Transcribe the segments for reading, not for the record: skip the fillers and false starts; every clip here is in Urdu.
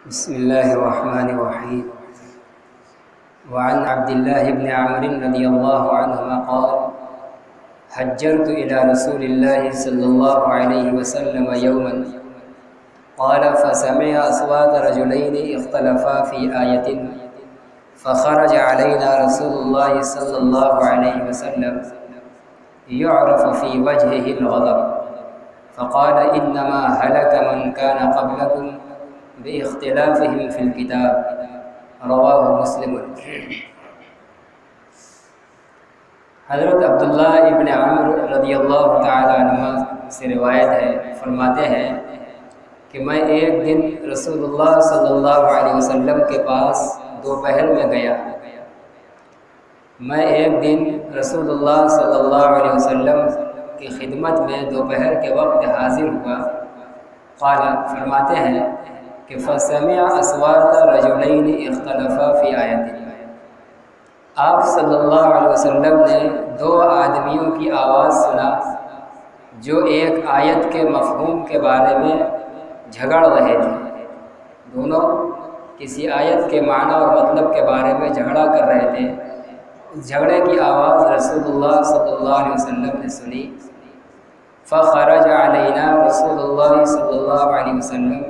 بسم الله الرحمن الرحيم. وعن عبد الله بن عمرو رضي الله عنهما قال: هجرت إلى رسول الله صلى الله عليه وسلم يوما قال فسمع أصوات رجلين اختلفا في آية فخرج علينا رسول الله صلى الله عليه وسلم يعرف في وجهه الغضب فقال: إنما هلك من كان قبلكم باختلافهم في الكتاب رواه مسلم. حضرت عبداللہ ابن عمرو رضی اللہ تعالیٰ عنہ سے روایت ہے، فرماتے ہیں کہ میں ایک دن رسول اللہ صلی اللہ علیہ وسلم کے پاس دوپہر میں گیا۔ میں ایک دن رسول اللہ صلی اللہ علیہ وسلم کی خدمت میں دوپہر کے وقت حاضر ہوا۔ قال فرماتے ہیں کہ فسمع اصوات رجلین اختلفا فی آیت، آپ صلی اللہ علیہ وسلم نے دو آدمیوں کی آواز سنا جو ایک آیت کے مفہوم کے بارے میں جھگڑ رہے تھے۔ دونوں کسی آیت کے معنی اور مطلب کے بارے میں جھگڑا کر رہے تھے۔ اس جھگڑے کی آواز رسول اللہ صلی اللہ علیہ وسلم نے سنی۔ فخرج علینا رسول اللہ صلی اللہ علیہ وسلم،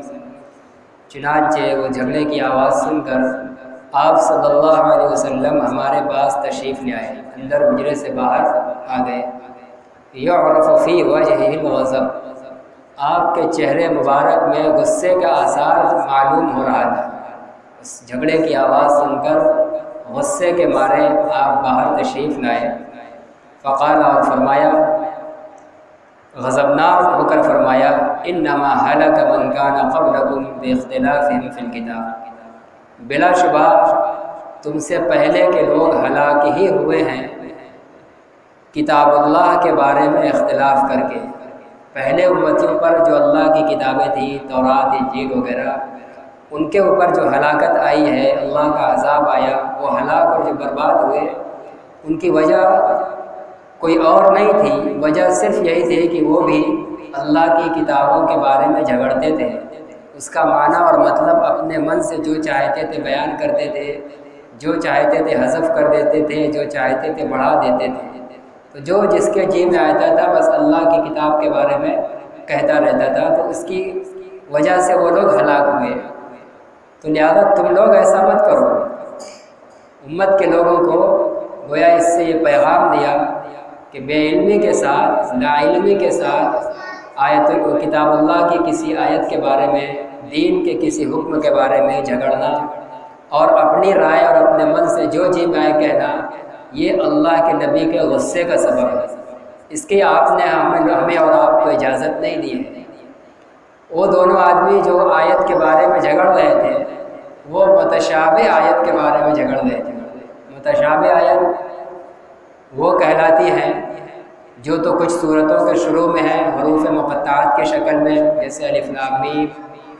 چنانچہ وہ جھگڑے کی آواز سن کر آپ صلی اللہ علیہ وسلم ہمارے پاس تشریف لے آئے، اندر حجرے سے باہر آ گئے۔ یعرف فی وجہہ الغضب، آپ کے چہرے مبارک میں غصے کا آثار معلوم ہو رہا تھا۔ اس جھگڑے کی آواز سن کر غصے کے مارے آپ باہر تشریف لائے۔ فقال، اور فرمایا، غضبناک ہو کر فرمایا، انما ہلک من کان قبلکم باختلافہم فی الکتاب، بلا شبہ تم سے پہلے کے لوگ ہلاک ہی ہوئے ہیں کتاب اللہ کے بارے میں اختلاف کر کے۔ پہلے امتیوں پر جو اللہ کی کتابیں تھیں، تورات، انجیل وغیرہ، ان کے اوپر جو ہلاکت آئی ہے، اللہ کا عذاب آیا، وہ ہلاک اور جو برباد ہوئے، ان کی وجہ کوئی اور نہیں تھی، وجہ صرف یہی تھی کہ وہ بھی اللہ کی کتابوں کے بارے میں جھگڑتے تھے، اس کا معنی اور مطلب اپنے من سے جو چاہتے تھے بیان کرتے تھے، جو چاہتے تھے حذف کر دیتے تھے، جو چاہتے تھے بڑھا دیتے تھے۔ تو جو جس کے جی میں آتا تھا بس اللہ کی کتاب کے بارے میں کہتا رہتا تھا، تو اس کی وجہ سے وہ لوگ ہلاک ہوئے۔ تو لہٰذا تم لوگ ایسا مت کرو۔ امت کے لوگوں کو گویا اس سے یہ پیغام دیا کہ بے علمی کے ساتھ، لا علمی کے ساتھ آیت کتاب اللہ کی کسی آیت کے بارے میں، دین کے کسی حکم کے بارے میں جھگڑنا اور اپنی رائے اور اپنے من سے جو جی میں کہنا، یہ اللہ کے نبی کے غصے کا سبب ہے۔ اس کی آپ نے ہمیں اور آپ کو اجازت نہیں دی ہے۔ وہ دونوں آدمی جو آیت کے بارے میں جھگڑ رہے تھے، وہ متشابہ آیت کے بارے میں جھگڑ رہے تھے۔ متشابہ آیت وہ کہلاتی ہیں جو تو کچھ صورتوں کے شروع میں ہیں، حروف مقطعات کی شکل میں، جیسے الف لام میم،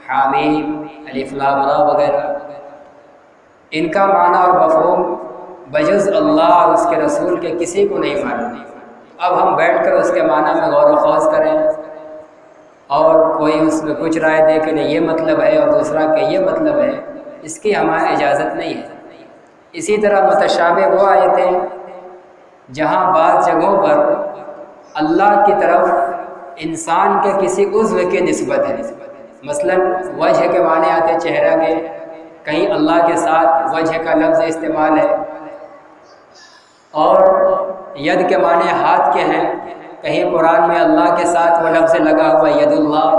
حامیم، الف لام را وغیرہ۔ ان کا معنی اور مفہوم بجز اللہ اور اس کے رسول کے کسی کو نہیں معلوم۔ اب ہم بیٹھ کر اس کے معنی میں غور و خوض کریں اور کوئی اس میں کچھ رائے دے کہ نہیں یہ مطلب ہے اور دوسرا کہ یہ مطلب ہے، اس کی ہماری اجازت نہیں ہے۔ اسی طرح متشابہ وہ آیتیں جہاں بعض جگہوں پر اللہ کی طرف انسان کے کسی عضو کی نسبت ہے، مثلا وجہ کے معنی آتے چہرہ کے، کہیں اللہ کے ساتھ وجہ کا لفظ استعمال ہے، اور ید کے معنی ہاتھ کے ہیں، کہیں قرآن میں اللہ کے ساتھ وہ لفظ لگا ہوا ید اللہ۔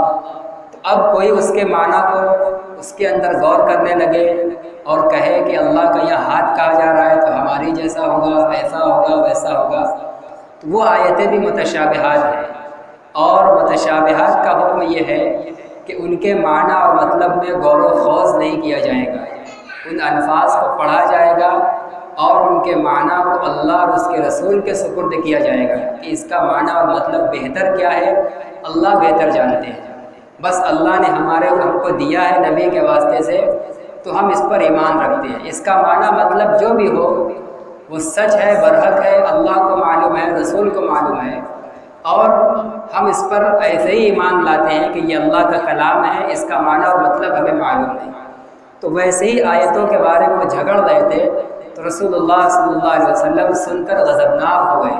تو اب کوئی اس کے معنی کو اس کے اندر غور کرنے لگے اور کہے کہ اللہ کا یہاں ہاتھ کہا جا رہا ہے تو ہماری جیسا ہوگا، ایسا ہوگا، ویسا ہوگا، تو وہ آیتیں بھی متشابہات ہیں۔ اور متشابہات کا حکم یہ ہے کہ ان کے معنی اور مطلب میں غور و خوض نہیں کیا جائے گا، ان الفاظ کو پڑھا جائے گا اور ان کے معنی کو اللہ اور اس کے رسول کے سپرد کیا جائے گا کہ اس کا معنی اور مطلب بہتر کیا ہے، اللہ بہتر جانتے ہیں۔ بس اللہ نے ہم کو دیا ہے نبی کے واسطے سے، تو ہم اس پر ایمان رکھتے ہیں۔ اس کا معنی مطلب جو بھی ہو وہ سچ ہے، برحق ہے، اللہ کو معلوم ہے، رسول کو معلوم ہے، اور ہم اس پر ایسے ہی ایمان لاتے ہیں کہ یہ اللہ کا کلام ہے، اس کا معنی اور مطلب ہمیں معلوم نہیں۔ تو ویسے ہی آیتوں کے بارے میں وہ جھگڑ رہے تھے تو رسول اللہ صلی اللہ علیہ وسلم سن کر غضبناک ہو گئے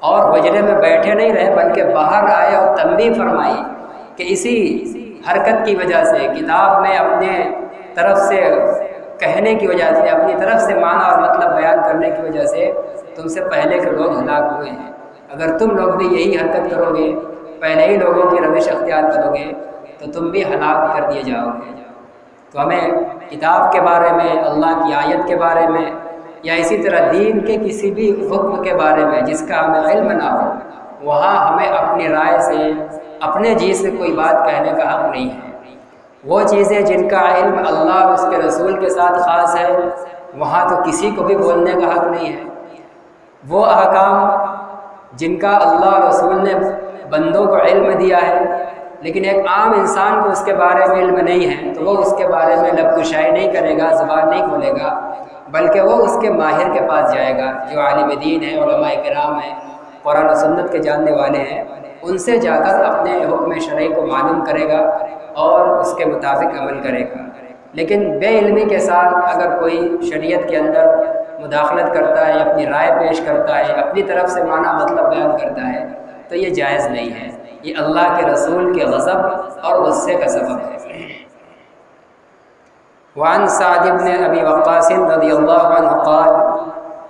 اور حجرے میں بیٹھے نہیں رہے بلکہ باہر آئے اور تنبیہ فرمائی کہ اسی حرکت کی وجہ سے، کتاب میں اپنے طرف سے کہنے کی وجہ سے، اپنی طرف سے معنی اور مطلب بیان کرنے کی وجہ سے تم سے پہلے کے لوگ ہلاک ہوئے ہیں۔ اگر تم لوگ بھی یہی حرکت کرو گے، پہلے ہی لوگوں کی روش اختیار کرو گے تو تم بھی ہلاک کر دیے جاؤ گے۔ تو ہمیں کتاب کے بارے میں، اللہ کی آیت کے بارے میں، یا اسی طرح دین کے کسی بھی حکم کے بارے میں جس کا ہمیں علم نہ ہو، وہاں ہمیں اپنی رائے سے، اپنے جی سے کوئی بات کہنے کا حق نہیں ہے۔ وہ چیزیں جن کا علم اللہ اور اس کے رسول کے ساتھ خاص ہے، وہاں تو کسی کو بھی بولنے کا حق نہیں ہے۔ وہ احکام جن کا اللہ اور رسول نے بندوں کو علم دیا ہے لیکن ایک عام انسان کو اس کے بارے میں علم نہیں ہے، تو وہ اس کے بارے میں لب کشائی نہیں کرے گا، زبان نہیں کھولے گا، بلکہ وہ اس کے ماہر کے پاس جائے گا جو عالم دین ہے، علماء کرام ہیں، قرآن و سنت کے جاننے والے ہیں، ان سے جا کر اپنے حکم شرعی کو معلوم کرے گا اور اس کے مطابق عمل کرے گا۔ لیکن بے علمی کے ساتھ اگر کوئی شریعت کے اندر مداخلت کرتا ہے، اپنی رائے پیش کرتا ہے، اپنی طرف سے معنی مطلب بیان کرتا ہے تو یہ جائز نہیں ہے، یہ اللہ کے رسول کے غضب اور غصے کا سبب ہے۔ وعن سعد بن ابی وقاص رضی اللہ عنہ قال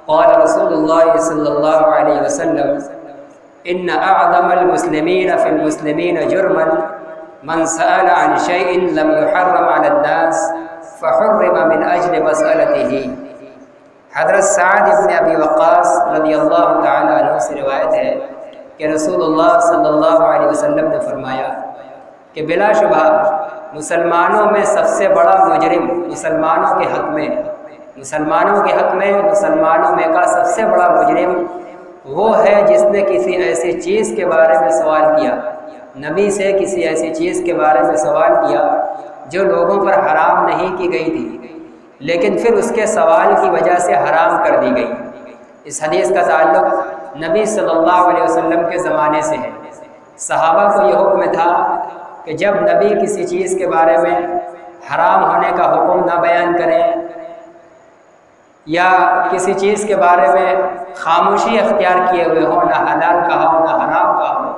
قال رسول اللہ صلی اللہ علیہ وسلم ان اعظم المسلمین فی المسلمین جرما من سأل عن شيء لم يحرم على الناس فحرم من اجل مسألته۔ حضرت سعد بن ابی وقاص رضی اللہ تعالی عنہ سے روایت ہے کہ رسول اللہ صلی اللہ علیہ وسلم نے فرمایا کہ بلا شبہ مسلمانوں میں سب سے بڑا مجرم مسلمانوں کے حق میں مسلمانوں میں کا سب سے بڑا مجرم وہ ہے جس نے کسی ایسی چیز کے بارے میں سوال کیا، نبی سے کسی ایسی چیز کے بارے میں سوال کیا جو لوگوں پر حرام نہیں کی گئی تھی لیکن پھر اس کے سوال کی وجہ سے حرام کر دی گئی۔ اس حدیث کا تعلق نبی صلی اللہ علیہ وسلم کے زمانے سے ہے۔ صحابہ کو یہ حکم تھا کہ جب نبی کسی چیز کے بارے میں حرام ہونے کا حکم نہ بیان کریں یا کسی چیز کے بارے میں خاموشی اختیار کیے ہوئے ہوں، نہ حلال کہا ہو نہ حرام کہا ہو،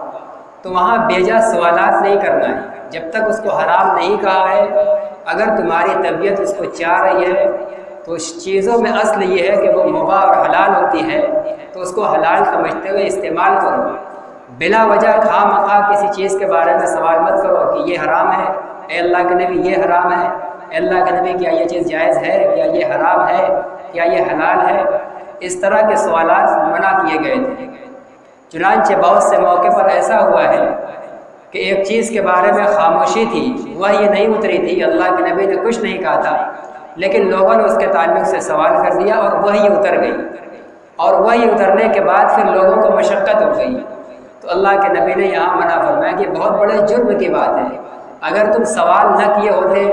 تو وہاں بیجا سوالات نہیں کرنا ہے جب تک اس کو حرام نہیں کہا ہے۔ اگر تمہاری طبیعت اس کو چاہ رہی ہے تو اس چیزوں میں اصل یہ ہے کہ وہ مباح اور حلال ہوتی ہے تو اس کو حلال سمجھتے ہوئے استعمال کرو۔ بلا وجہ خواہ مخواہ کسی چیز کے بارے میں سوال مت کرو کہ یہ حرام ہے، اے اللہ کے نبی یہ حرام ہے، اے اللہ کے نبی کیا یہ چیز جائز ہے، کیا یہ حرام ہے، کیا یہ حلال ہے۔ اس طرح کے سوالات منع کیے گئے تھے۔ چنانچہ بہت سے موقع پر ایسا ہوا ہے کہ ایک چیز کے بارے میں خاموشی تھی، وحی نہیں اتری تھی، اللہ کے نبی نے کچھ نہیں کہا تھا، لیکن لوگوں نے اس کے تعلق سے سوال کر دیا اور وحی اتر گئی، اور وحی اترنے کے بعد پھر لوگوں کو مشقت ہو گئی، تو اللہ کے نبی نے یہاں منع فرمایا کہ بہت بڑے جرم کی بات ہے۔ اگر تم سوال نہ کیے ہوتے،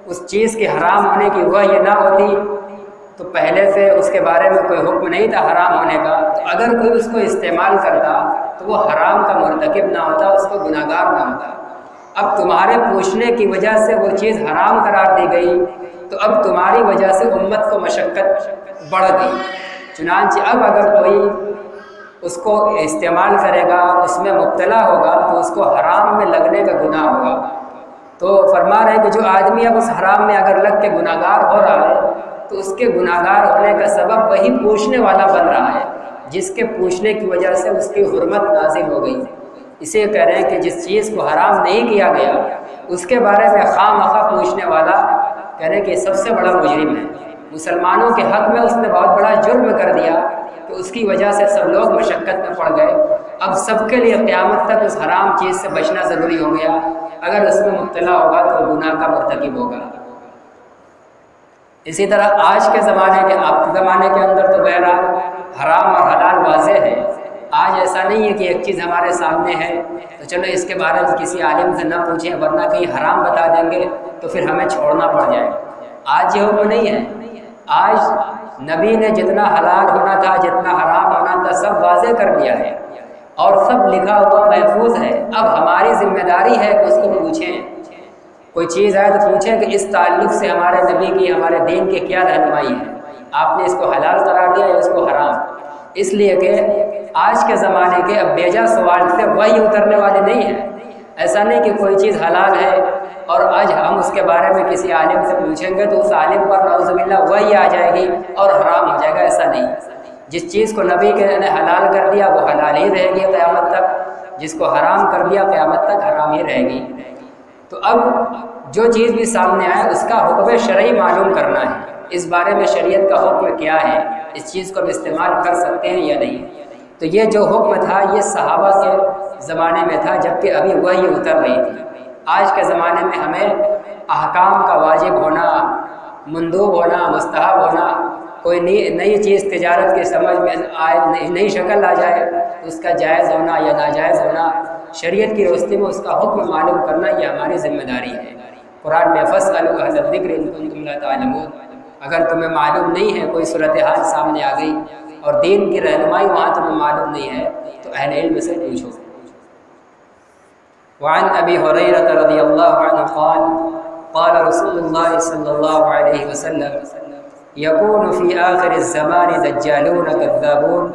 اس چیز کے حرام ہونے کی وحی نہ ہوتی تو پہلے سے اس کے بارے میں کوئی حکم نہیں تھا حرام ہونے کا، تو اگر کوئی اس کو استعمال کرتا تو وہ حرام کا مرتکب نہ ہوتا، اس کو گناہگار نہ ہوتا۔ اب تمہارے پوچھنے کی وجہ سے وہ چیز حرام قرار دی گئی تو اب تمہاری وجہ سے امت کو مشقت بڑھ گئی۔ چنانچہ اب اگر کوئی اس کو استعمال کرے گا، اس میں مبتلا ہوگا تو اس کو حرام میں لگنے کا گناہ ہوگا۔ تو فرما رہے ہیں کہ جو آدمی اب اس حرام میں اگر لگ کے گناہگار ہو رہا ہے تو اس کے گناہگار ہونے کا سبب وہی پوچھنے والا بن رہا ہے جس کے پوچھنے کی وجہ سے اس کی حرمت نازل ہو گئی۔ اسے کہہ رہے ہیں کہ جس چیز کو حرام نہیں کیا گیا اس کے بارے میں خواہ مخواہ پوچھنے والا کہہ رہے ہیں کہ سب سے بڑا مجرم ہے۔ مسلمانوں کے حق میں اس نے بہت بڑا جرم کر دیا کہ اس کی وجہ سے سب لوگ مشقت میں پڑ گئے۔ اب سب کے لیے قیامت تک اس حرام چیز سے بچنا ضروری ہو گیا، اگر اس میں مبتلا ہوگا تو گناہ کا مرتکب ہوگا۔ اسی طرح آج کے زمانے کے اندر تو بہرحال حرام اور حلال واضح ہے۔ آج ایسا نہیں ہے کہ ایک چیز ہمارے سامنے ہے تو چلو اس کے بارے میں کسی عالم سے نہ پوچھیں ورنہ کہیں حرام بتا دیں گے تو پھر ہمیں چھوڑنا پڑ جائے۔ آج یہ حکم نہیں ہے۔ آج نبی نے جتنا حلال ہونا تھا، جتنا حرام ہونا تھا، سب واضح کر دیا ہے اور سب لکھا ہوا محفوظ ہے۔ اب ہماری ذمہ داری ہے کہ اس کو پوچھیں۔ کوئی چیز آئے تو پوچھیں کہ اس تعلق سے ہمارے نبی کی ہمارے دین کی کیا رہنمائی ہے، آپ نے اس کو حلال قرار دیا یا اس کو حرام؟ اس لیے کہ آج کے زمانے کے اب بیجا سوال سے وہی اترنے والے نہیں ہیں۔ ایسا نہیں کہ کوئی چیز حلال ہے اور آج ہم اس کے بارے میں کسی عالم سے پوچھیں گے تو اس عالم پر نعوذ باللہ وہی آ جائے گی اور حرام ہو جائے گا، ایسا نہیں۔ جس چیز کو نبی کے نے حلال کر دیا وہ حلال ہی رہے گی قیامت تک، جس کو حرام کر دیا قیامت تک حرام ہی رہے گی۔ تو اب جو چیز بھی سامنے آئے اس کا حکم شرعی معلوم کرنا ہے، اس بارے میں شریعت کا حکم کیا ہے، اس چیز کو ہم استعمال کر سکتے ہیں یا نہیں۔ تو یہ جو حکم تھا یہ صحابہ کے زمانے میں تھا جبکہ ابھی وہی اتر رہی تھی۔ آج کے زمانے میں ہمیں احکام کا واجب ہونا، مندوب ہونا، مستحب ہونا، کوئی نئی چیز تجارت کے سمجھ میں آئے، نئی شکل آ جائے تو اس کا جائز ہونا یا ناجائز ہونا، شریعت کی روشنی میں اس کا حکم معلوم کرنا یہ ہماری ذمہ داری ہے۔ قرآن میں فاسألوا اہل الذکر ان کنتم لا تعلمون، اگر تمہیں معلوم نہیں ہے، کوئی صورتحال سامنے آ گئی اور دین کی رہنمائی وہاں تمہیں معلوم نہیں ہے تو اہل علم سے پوچھو۔ وعن ابی ہریرہ رضی اللہ عنہ قال قال رسول اللہ صلی اللہ علیہ وسلم یکون فی آخر الزمان دجالون کذابون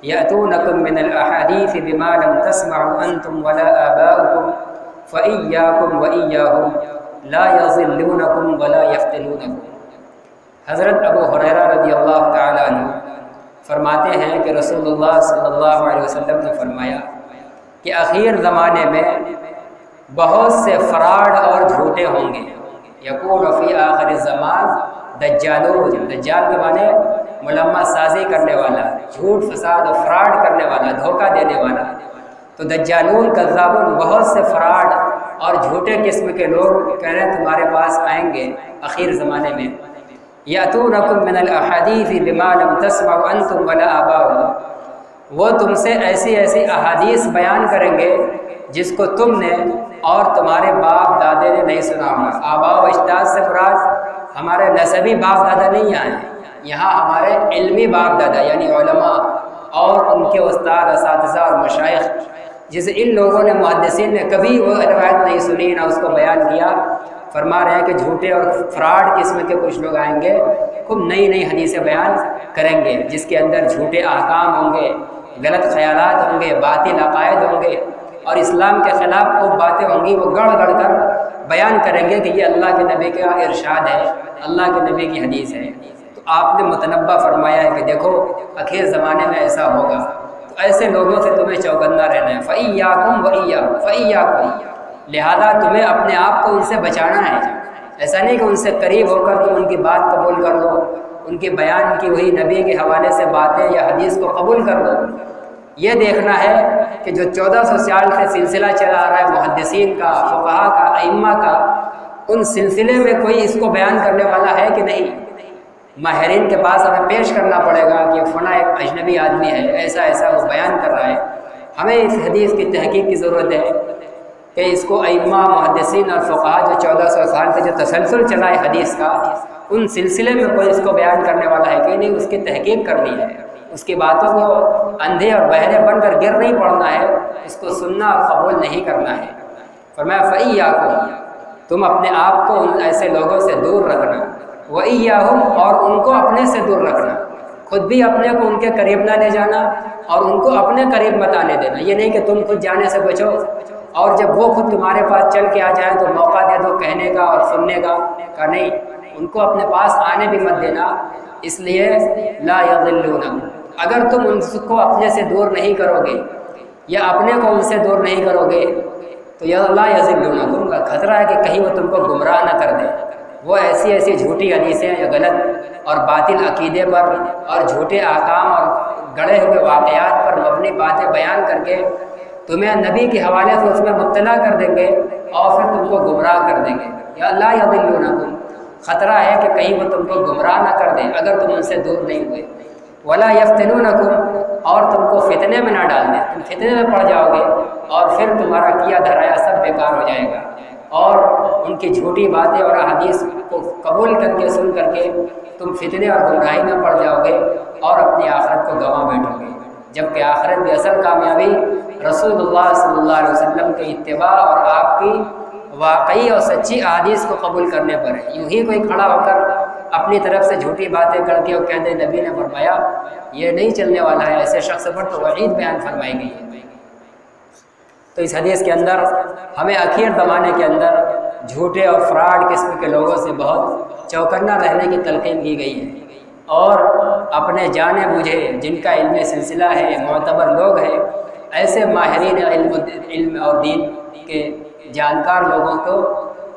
یأتونکم من الاحادیث بما لم تسمعوا انتم ولا آباؤکم فإیاکم وإیاہم لا یضلونکم ولا یفتنونکم۔ حضرت ابو ہریرہ رضی اللہ تعالیٰ عنہ فرماتے ہیں کہ رسول اللہ صلی اللہ علیہ وسلم نے فرمایا کہ اخیر زمانے میں بہت سے فراڈ اور جھوٹے ہوں گے۔ یکون فی آخر الزمان دجالون، دجال کے معنی ملمہ سازی کرنے والا، جھوٹ فساد اور فراڈ کرنے والا، دھوکہ دینے والا۔ تو دجالون کذابون، بہت سے فراڈ اور جھوٹے قسم کے لوگ کہہ رہے ہیں تمہارے پاس آئیں گے اخیر زمانے میں۔ یأتونکم من الاحادیث بما لم تسمعوا انتم ولا آباؤکم، وہ تم سے ایسی ایسی احادیث بیان کریں گے جس کو تم نے اور تمہارے باپ دادے نے نہیں سنا ہوگا۔ آباء و اجداد سے مراد ہمارے نسبی باپ دادا نہیں آئے، یہاں ہمارے علمی باپ دادا یعنی علماء اور ان کے استاد اساتذہ اور مشائخ، جسے ان لوگوں نے محدثین نے کبھی وہ روایت نہیں سنی نہ اس کو بیان کیا۔ فرما رہے ہیں کہ جھوٹے اور فراڈ قسم کے کچھ لوگ آئیں گے، خوب نئی نئی حدیثیں بیان کریں گے جس کے اندر جھوٹے احکام ہوں گے، غلط خیالات ہوں گے، باطل عقائد ہوں گے اور اسلام کے خلاف وہ باتیں ہوں گی، وہ گڑ گڑ کر بیان کریں گے کہ یہ اللہ کے نبی کا ارشاد ہے، اللہ کے نبی کی حدیث ہے۔ تو آپ نے متنبہ فرمایا ہے کہ دیکھو اخیر زمانے میں ایسا ہوگا، تو ایسے لوگوں سے تمہیں چوکندہ رہنا ہے۔ فَإِيَّاكُمْ وَإِيَّاهُمْ، فَإِيَّاكُمْ، لہذا تمہیں اپنے آپ کو ان سے بچانا ہے۔ ایسا نہیں کہ ان سے قریب ہو کر تم ان کی بات قبول کر لو، ان کی بیان کی ہوئی نبی کے حوالے سے باتیں یا حدیث کو قبول کر لو۔ یہ دیکھنا ہے کہ جو 1400 سال سے سلسلہ چلا آ رہا ہے محدثین کا، فقہاء کا، ائمہ کا، ان سلسلے میں کوئی اس کو بیان کرنے والا ہے کہ نہیں۔ ماہرین کے پاس ہمیں پیش کرنا پڑے گا کہ فلاں ایک اجنبی آدمی ہے، ایسا ایسا وہ بیان کر رہا ہے۔ ہمیں اس حدیث کی تحقیق کی ضرورت ہے کہ اس کو ائمہ، محدثین اور فقہاء جو 1400 سال سے جو تسلسل چلا ہے حدیث کا، ان سلسلے میں کوئی اس کو بیان کرنے والا ہے کہ نہیں، اس کی تحقیق کرنی ہے۔ اس کی باتوں کو اندھے اور بہرے بن کر گر نہیں پڑنا ہے، اس کو سننا اور قبول نہیں کرنا ہے۔ فرمایا فَإِيَّاكُمْ، تم اپنے آپ کو ان ایسے لوگوں سے دور رکھنا، وَإِيَّاهُمْ، اور ان کو اپنے سے دور رکھنا۔ خود بھی اپنے کو ان کے قریب نہ لے جانا اور ان کو اپنے قریب مت آنے دینا۔ یہ نہیں کہ تم خود جانے سے بچو اور جب وہ خود تمہارے پاس چل کے آ جائیں تو موقع دے دو کہنے کا اور سننے کا نہیں، ان کو اپنے پاس آنے بھی مت دینا۔ اس لیے لا یضلونکم، اگر تم ان کو اپنے سے دور نہیں کرو گے یا اپنے کو ان سے دور نہیں کرو گے تو لا یضلونکم کا خطرہ ہے کہ کہیں وہ تم کو گمراہ نہ کر دے۔ وہ ایسی ایسی جھوٹی حدیثیں یا غلط اور باطل عقیدے پر اور جھوٹے احکام اور گڑھے ہوئے واقعات پر مبنی باتیں بیان کر کے تمہیں نبی کے حوالے سے اس میں مبتلا کر دیں گے اور پھر تم کو گمراہ کر دیں گے۔ یا لا یضلونکم، خطرہ ہے کہ کہیں وہ تم کو گمراہ نہ کر دیں اگر تم ان سے دور نہیں ہوئے۔ ولا یفتنونکم، اور تم کو فتنے میں نہ ڈال دیں، تم فتنے میں پڑ جاؤ گے اور پھر تمہارا کیا دھرایا سب بیکار ہو جائے گا اور ان کی جھوٹی باتیں اور احادیث کو قبول کر کے سن کر کے تم فتنے اور گمراہی میں پڑ جاؤ گے اور اپنی آخرت کو گنوا بیٹھو گے، جبکہ آخرت کی اصل کامیابی رسول اللہ صلی اللہ علیہ وسلم کے اتباع اور آپ کی واقعی اور سچی احادیث کو قبول کرنے پر ہے۔ یوں ہی کوئی کھڑا ہو کر اپنی طرف سے جھوٹی باتیں کر کے اور کہہ دے نبی نے فرمایا، یہ نہیں چلنے والا ہے، ایسے شخص پر تو وعید بیان فرمائی گئی ہے۔ تو اس حدیث کے اندر ہمیں اخیر زمانے کے اندر جھوٹے اور فراڈ قسم کے لوگوں سے بہت چوکنا رہنے کی تلقین کی گئی ہے، اور اپنے جانے بوجھے جن کا علم سلسلہ ہے، معتبر لوگ ہیں، ایسے ماہرین علم اور دین کے جانکار لوگوں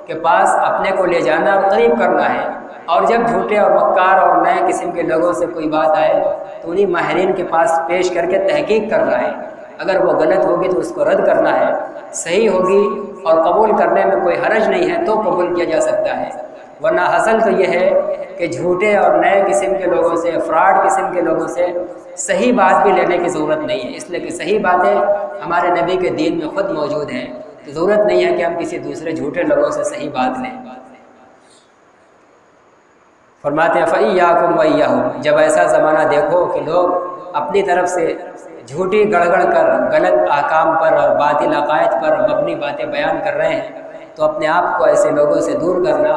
کے پاس اپنے کو لے جانا اور قریب کرنا ہے، اور جب جھوٹے اور مکار اور نئے قسم کے لوگوں سے کوئی بات آئے تو انہیں ماہرین کے پاس پیش کر کے تحقیق کرنا ہے، اگر وہ غلط ہوگی تو اس کو رد کرنا ہے، صحیح ہوگی اور قبول کرنے میں کوئی حرج نہیں ہے تو قبول کیا جا سکتا ہے، ورنہ حاصل تو یہ ہے کہ جھوٹے اور نئے قسم کے لوگوں سے، فراڈ قسم کے لوگوں سے صحیح بات بھی لینے کی ضرورت نہیں ہے، اس لیے کہ صحیح باتیں ہمارے نبی کے دین میں خود موجود ہیں، تو ضرورت نہیں ہے کہ ہم کسی دوسرے جھوٹے لوگوں سے صحیح بات لیں۔ فرماتے ہیں فَإِيَّاكُمْ وَإِيَّاهُمْ، جب ایسا زمانہ دیکھو کہ لوگ اپنی طرف سے جھوٹی گڑگڑ کر غلط احکام پر اور باطل عقائد پر مبنی باتیں بیان کر رہے ہیں، تو اپنے آپ کو ایسے لوگوں سے دور کرنا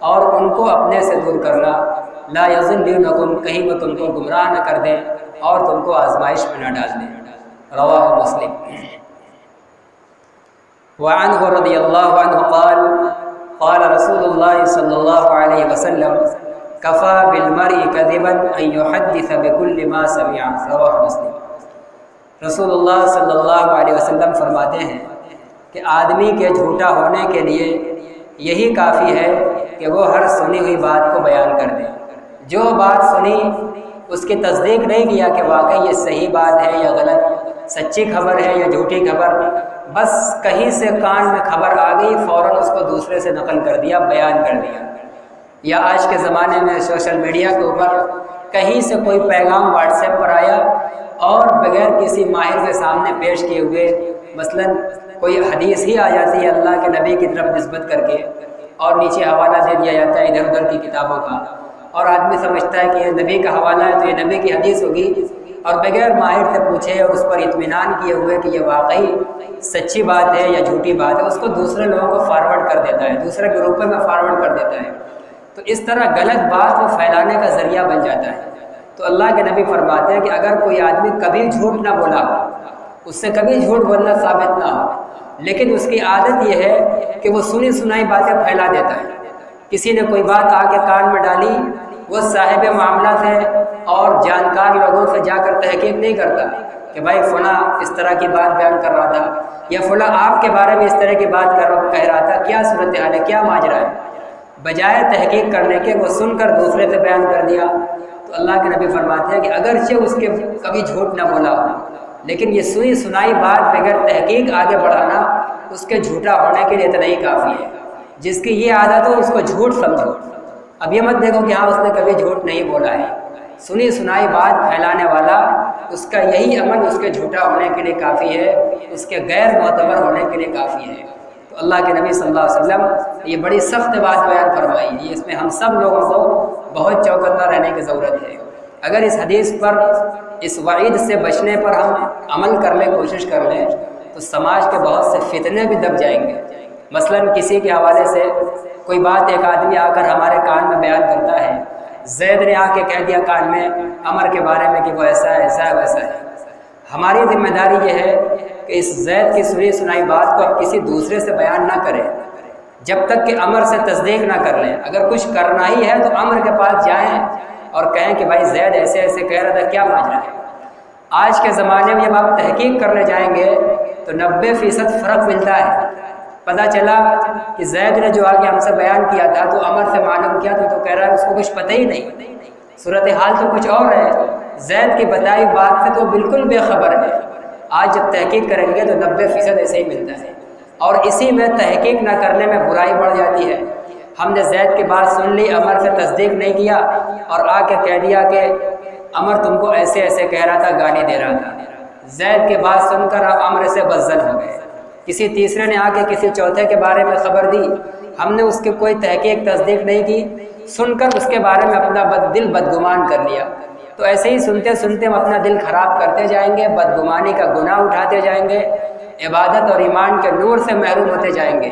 اور ان کو اپنے سے دور کرنا، لا یضلونکم، کہیں وہ تم کو گمراہ نہ کر دیں اور تم کو آزمائش میں نہ ڈال دیں۔ رواہ مسلم۔ وعنہ رضی اللہ عنہ قال قال رسول اللہ صلی اللہ علیہ وسلم کفا بالمرء کذبا ان یحدث بکل ما سمع۔ رواہ مسلم۔ رسول اللہ صلی اللہ علیہ وسلم فرماتے ہیں کہ آدمی کے جھوٹا ہونے کے لیے یہی کافی ہے کہ وہ ہر سنی ہوئی بات کو بیان کر دے، جو بات سنی اس کی تصدیق نہیں کیا کہ واقعی یہ صحیح بات ہے یا غلط، سچی خبر ہے یا جھوٹی خبر، بس کہیں سے کان میں خبر آ گئی فوراً اس کو دوسرے سے نقل کر دیا، بیان کر دیا۔ یا آج کے زمانے میں سوشل میڈیا کے اوپر کہیں سے کوئی پیغام واٹس ایپ پر آیا اور بغیر کسی ماہر کے سامنے پیش کیے ہوئے، مثلاً کوئی حدیث ہی آ جاتی ہے اللہ کے نبی کی طرف نسبت کر کے، اور نیچے حوالہ دے دیا جاتا ہے ادھر ادھر کی کتابوں کا، اور آدمی سمجھتا ہے کہ یہ نبی کا حوالہ ہے تو یہ نبی کی حدیث ہوگی، اور بغیر ماہر سے پوچھے اور اس پر اطمینان کیے ہوئے کہ یہ واقعی سچی بات ہے یا جھوٹی بات ہے، اس کو دوسرے لوگوں کو فارورڈ کر دیتا ہے، دوسرے گروپوں میں فارورڈ کر دیتا ہے، تو اس طرح غلط بات وہ پھیلانے کا ذریعہ بن جاتا ہے۔ تو اللہ کے نبی فرماتے ہیں کہ اگر کوئی آدمی کبھی جھوٹ نہ بولا ہو، اس سے کبھی جھوٹ بولنا ثابت نہ ہو، لیکن اس کی عادت یہ ہے کہ وہ سنی سنائی باتیں پھیلا دیتا ہے، کسی نے کوئی بات آ کے کان میں ڈالی، وہ صاحب معاملہ سے اور جانکار لوگوں سے جا کر تحقیق نہیں کرتا کہ بھائی فلاں اس طرح کی بات بیان کر رہا تھا، یا فلاں آپ کے بارے میں اس طرح کی بات کہہ رہا تھا، کیا صورتحال ہے، کیا ماجرا ہے، بجائے تحقیق کرنے کے وہ سن کر دوسرے سے بیان کر دیا۔ تو اللہ کے نبی فرماتے ہیں کہ اگرچہ اس کے کبھی جھوٹ نہ بولا ہو، لیکن یہ سنی سنائی بات بغیر تحقیق آگے بڑھانا اس کے جھوٹا ہونے کے لیے اتنا ہی کافی ہے۔ جس کی یہ عادت ہو اس کو جھوٹ سمجھو، اب یہ مت دیکھو کہ ہاں اس نے کبھی جھوٹ نہیں بولا ہے، سنی سنائی بات پھیلانے والا اس کا یہی عمل اس کے جھوٹا ہونے کے لیے کافی ہے، اس کے غیر معتبر ہونے کے لیے کافی ہے۔ تو اللہ کے نبی صلی اللہ علیہ وسلم یہ بڑی سخت بات بیان فرمائی ہے، اس میں ہم سب لوگوں کو بہت چوکنا رہنے کی ضرورت ہے۔ اگر اس حدیث پر، اس وعید سے بچنے پر ہم عمل کر لیں، کوشش کر لیں، تو سماج کے بہت سے فتنے بھی دب جائیں گے۔ مثلاً کسی کے حوالے سے کوئی بات ایک آدمی آ کر ہمارے کان میں بیان کرتا ہے، زید نے آ کے کہہ دیا کان میں عمر کے بارے میں کہ وہ ایسا ہے، ایسا ہے، ویسا ہے۔ ہماری ذمہ داری یہ ہے کہ اس زید کی سنی سنائی بات کو اب کسی دوسرے سے بیان نہ کریں جب تک کہ عمر سے تصدیق نہ کر لیں۔ اگر کچھ کرنا ہی ہے تو عمر کے پاس جائیں اور کہیں کہ بھائی زید ایسے ایسے کہہ رہا تھا، کیا ماجرا ہے۔ آج کے زمانے میں جب آپ تحقیق کرنے جائیں گے تو 90% فرق ملتا ہے۔ پتہ چلا کہ زید نے جو آگے ہم سے بیان کیا تھا تو عمر سے معلوم کیا تو کہہ رہا ہے اس کو کچھ پتہ ہی نہیں، صورتحال تو کچھ اور ہے، زید کی بتائی بات سے تو بالکل بے خبر ہے۔ آج جب تحقیق کریں گے تو 90% ایسے ہی ملتا ہے، اور اسی میں تحقیق نہ کرنے میں برائی بڑھ جاتی ہے۔ ہم نے زید کی بات سن لی، عمر سے تصدیق نہیں کیا اور آ کے کہہ دیا کہ عمر تم کو ایسے ایسے کہہ رہا تھا، گالی دے رہا تھا۔ زید کی بات سن کر عمر سے بدظن ہو گئے۔ کسی تیسرے نے آ کے کسی چوتھے کے بارے میں خبر دی، ہم نے اس کی کوئی تحقیق تصدیق نہیں کی، سن کر اس کے بارے میں اپنا دل بدگمان کر لیا۔ تو ایسے ہی سنتے سنتے ہم اپنا دل خراب کرتے جائیں گے، بدگمانی کا گناہ اٹھاتے جائیں گے، عبادت اور ایمان کے نور سے محروم ہوتے جائیں گے۔